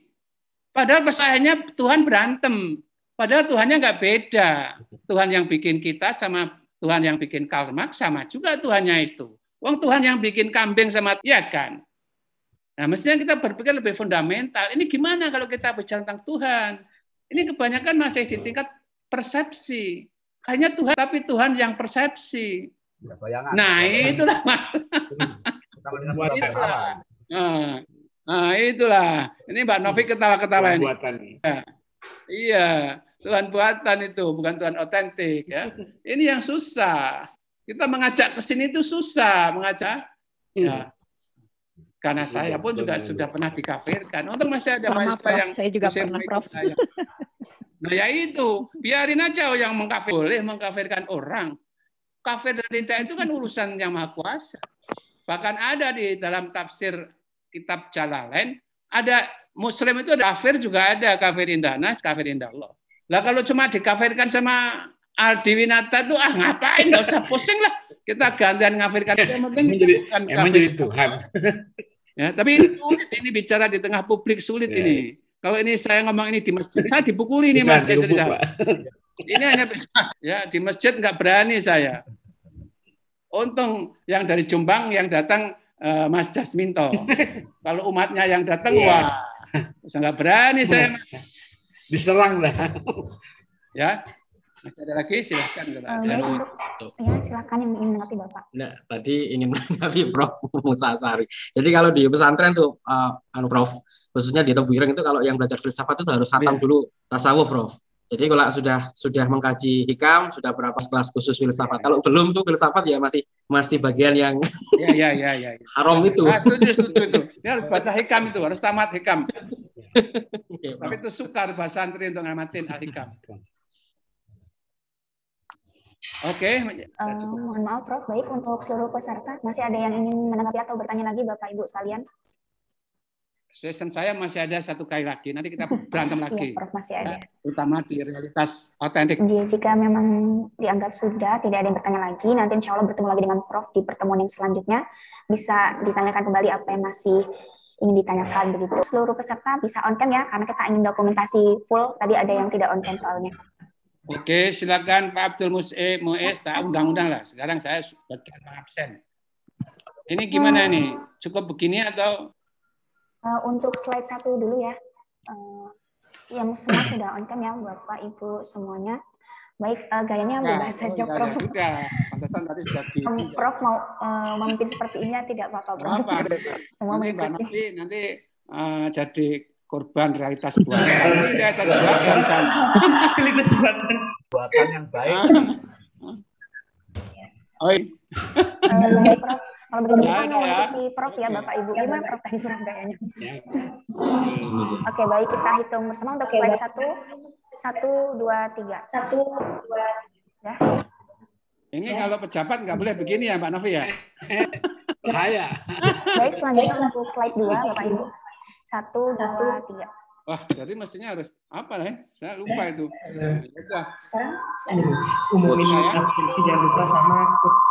Padahal persaingannya Tuhan berantem. Padahal Tuhannya nggak beda. Tuhan yang bikin kita sama Tuhan yang bikin Karl Marx sama juga Tuhannya itu. Wong Tuhan yang bikin kambing sama ya kan. Nah, mestinya kita berpikir lebih fundamental. Ini gimana kalau kita bicara tentang Tuhan? Ini kebanyakan masih di tingkat persepsi. Hanya Tuhan, tapi Tuhan yang persepsi. Nah, itulah masalah. Nah, itulah. Ini Mbak Novi ketawa-ketawa ini. Iya, Tuhan buatan itu, bukan Tuhan otentik. Ya. Ini yang susah. Kita mengajak ke sini itu susah, mengajak. Ya. Karena saya pun juga sudah pernah dikafirkan. Untung masih ada mahasiswa yang saya juga pernah, Prof. Nah ya itu, biarin aja yang mengkafir, boleh mengkafirkan orang. Kafir dan tidak itu kan urusan yang Maha Kuasa. Bahkan ada di dalam tafsir kitab Jalalain, ada Muslim itu ada kafir juga ada, kafir indanas, kafir indah Allah. Lah kalau cuma dikafirkan sama Aldi Winata itu ngapain, nggak usah pusing lah. Kita gantian ngafirkan. Yang penting emang jadi Tuhan. Ya, tapi ini bicara di tengah publik sulit ini. Kalau ini saya ngomong ini di masjid, saya dipukuli nih Mas. Ini hanya bisa ya di masjid nggak berani saya. Untung yang dari Jombang yang datang Mas Jasminto. Kalau umatnya yang datang wah, nggak berani saya. Diserang lah. Ya. Masih ada lagi, silahkan. Ya, silakan yang ingin menanggapi Bapak. Nah, tadi ingin menanggapi Prof. Musa Asari. Jadi kalau di pesantren tuh, Prof, khususnya di Tebu Ireng itu kalau yang belajar filsafat itu harus khatam dulu tasawuf, Prof. Jadi kalau sudah mengkaji hikam, sudah berapa kelas khusus filsafat. Kalau belum tuh filsafat ya masih bagian yang ya. haram itu. Setuju itu. Ini harus baca hikam itu, harus tamat hikam. Tapi itu sukar bahasa santri untuk ngamatin al-hikam. Oke. Mohon maaf, Prof. Baik, untuk seluruh peserta, masih ada yang ingin menanggapi atau bertanya lagi, Bapak Ibu sekalian? Session saya masih ada satu kali lagi. Nanti kita berantem lagi. Iya, Prof, masih ada. Terutama di realitas otentik. Jika memang dianggap sudah, tidak ada yang bertanya lagi, nanti insya Allah bertemu lagi dengan Prof di pertemuan yang selanjutnya. Bisa ditanyakan kembali apa yang masih ingin ditanyakan begitu. Seluruh peserta bisa on cam ya, karena kita ingin dokumentasi full. Tadi ada yang tidak on cam soalnya. Oke, silakan Pak Abdul Muiz, undang-undang lah. Sekarang saya sudah absen. Ini gimana nih? Cukup begini atau? Untuk slide 1 dulu ya. Yang semua sudah on cam ya, Bapak Ibu semuanya. Baik, gayanya bebas saja, Prof. Sudah, pantesan tadi sudah gini. Prof mau memimpin seperti ini ya, tidak apa-apa, Prof. Semua mengikuti. Nanti jadi korban realitas buatan. Ini realitas buatan sana. Realitas buatan. Buatan yang baik. Oi. Kalau begitu kita mau ikuti Prof ya Bapak Ibu. Gimana Prof tadi Prof kayaknya? Oke, baik, kita hitung bersama untuk slide 1, 2, 3. 1, 2, ya. Ini kalau pejabat nggak boleh begini ya Mbak Novi ya? Bahaya. Baik, selanjutnya untuk slide 2 Bapak Ibu. 1, 2, 3. Wah, jadi mestinya harus apa ya? Saya lupa itu. Udah. Sekarang umumin absensi jangan lupa sama coach.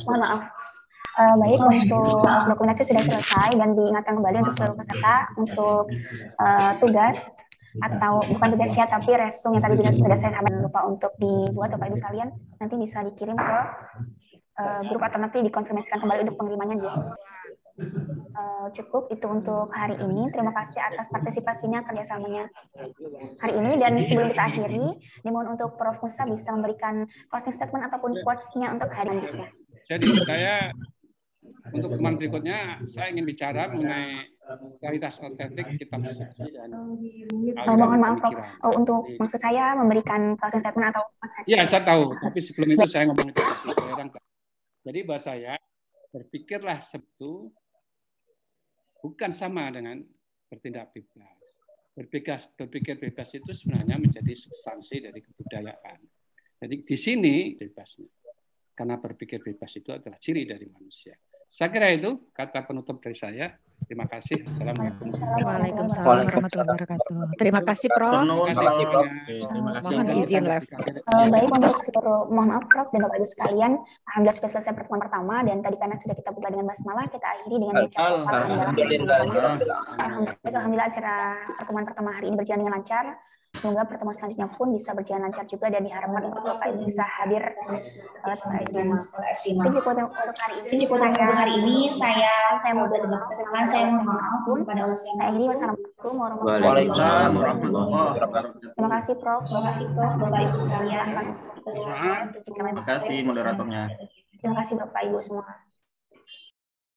Mohon maaf. Baik, untuk dokumentasi sudah selesai dan diingatkan kembali untuk seluruh peserta untuk tugas atau bukan tugasnya tapi resume yang tadi juga sudah saya sampaikan, lupa untuk dibuat Bapak Ibu sekalian, nanti bisa dikirim ke grup atau nanti dikonfirmasikan kembali untuk pengirimanya dia. Cukup itu untuk hari ini. Terima kasih atas partisipasinya, kerjasamanya hari ini. Dan sebelum kita akhiri, dimohon untuk Prof Musa bisa memberikan closing statement ataupun quotes-nya untuk hari selanjutnya. Jadi saya untuk teman berikutnya saya ingin bicara mengenai realitas otentik kitab suci dan mohon maaf Prof, untuk maksud saya memberikan closing statement atau iya saya tahu, tapi sebelum itu saya ngomong itu. Jadi bahwa saya berpikirlah sebetulnya bukan sama dengan bertindak bebas. Berpikir bebas itu sebenarnya menjadi substansi dari kebudayaan. Jadi di sini bebasnya. Karena berpikir bebas itu adalah ciri dari manusia. Saya kira itu kata penutup dari saya. Terima kasih. Assalamualaikum. Waalaikumsalam warahmatullahi wabarakatuh. Terima kasih Prof. Terima kasih. Mohon izin live. Baik, untuk seluruh mohon maaf Prof dan Bapak Ibu sekalian, alhamdulillah sudah selesai pertemuan pertama dan tadi karena sudah kita buka dengan basmalah, kita akhiri dengan alhamdulillah acara pertemuan pertama hari ini berjalan dengan lancar. Semoga pertemuan selanjutnya pun bisa berjalan lancar juga dan diharapkan untuk Bapak Ibu bisa hadir sekolah SD. Itu untuk hari ini. Saya mau berterima kesalahan, saya mohon maaf kepada Allah. Saya akhiri. Wassalamualaikum warahmatullahi wabarakatuh. Terima kasih Prof. Terima kasih Prof. Bapak Ibu sekalian. Terima kasih moderatornya. Terima kasih Bapak Ibu semua.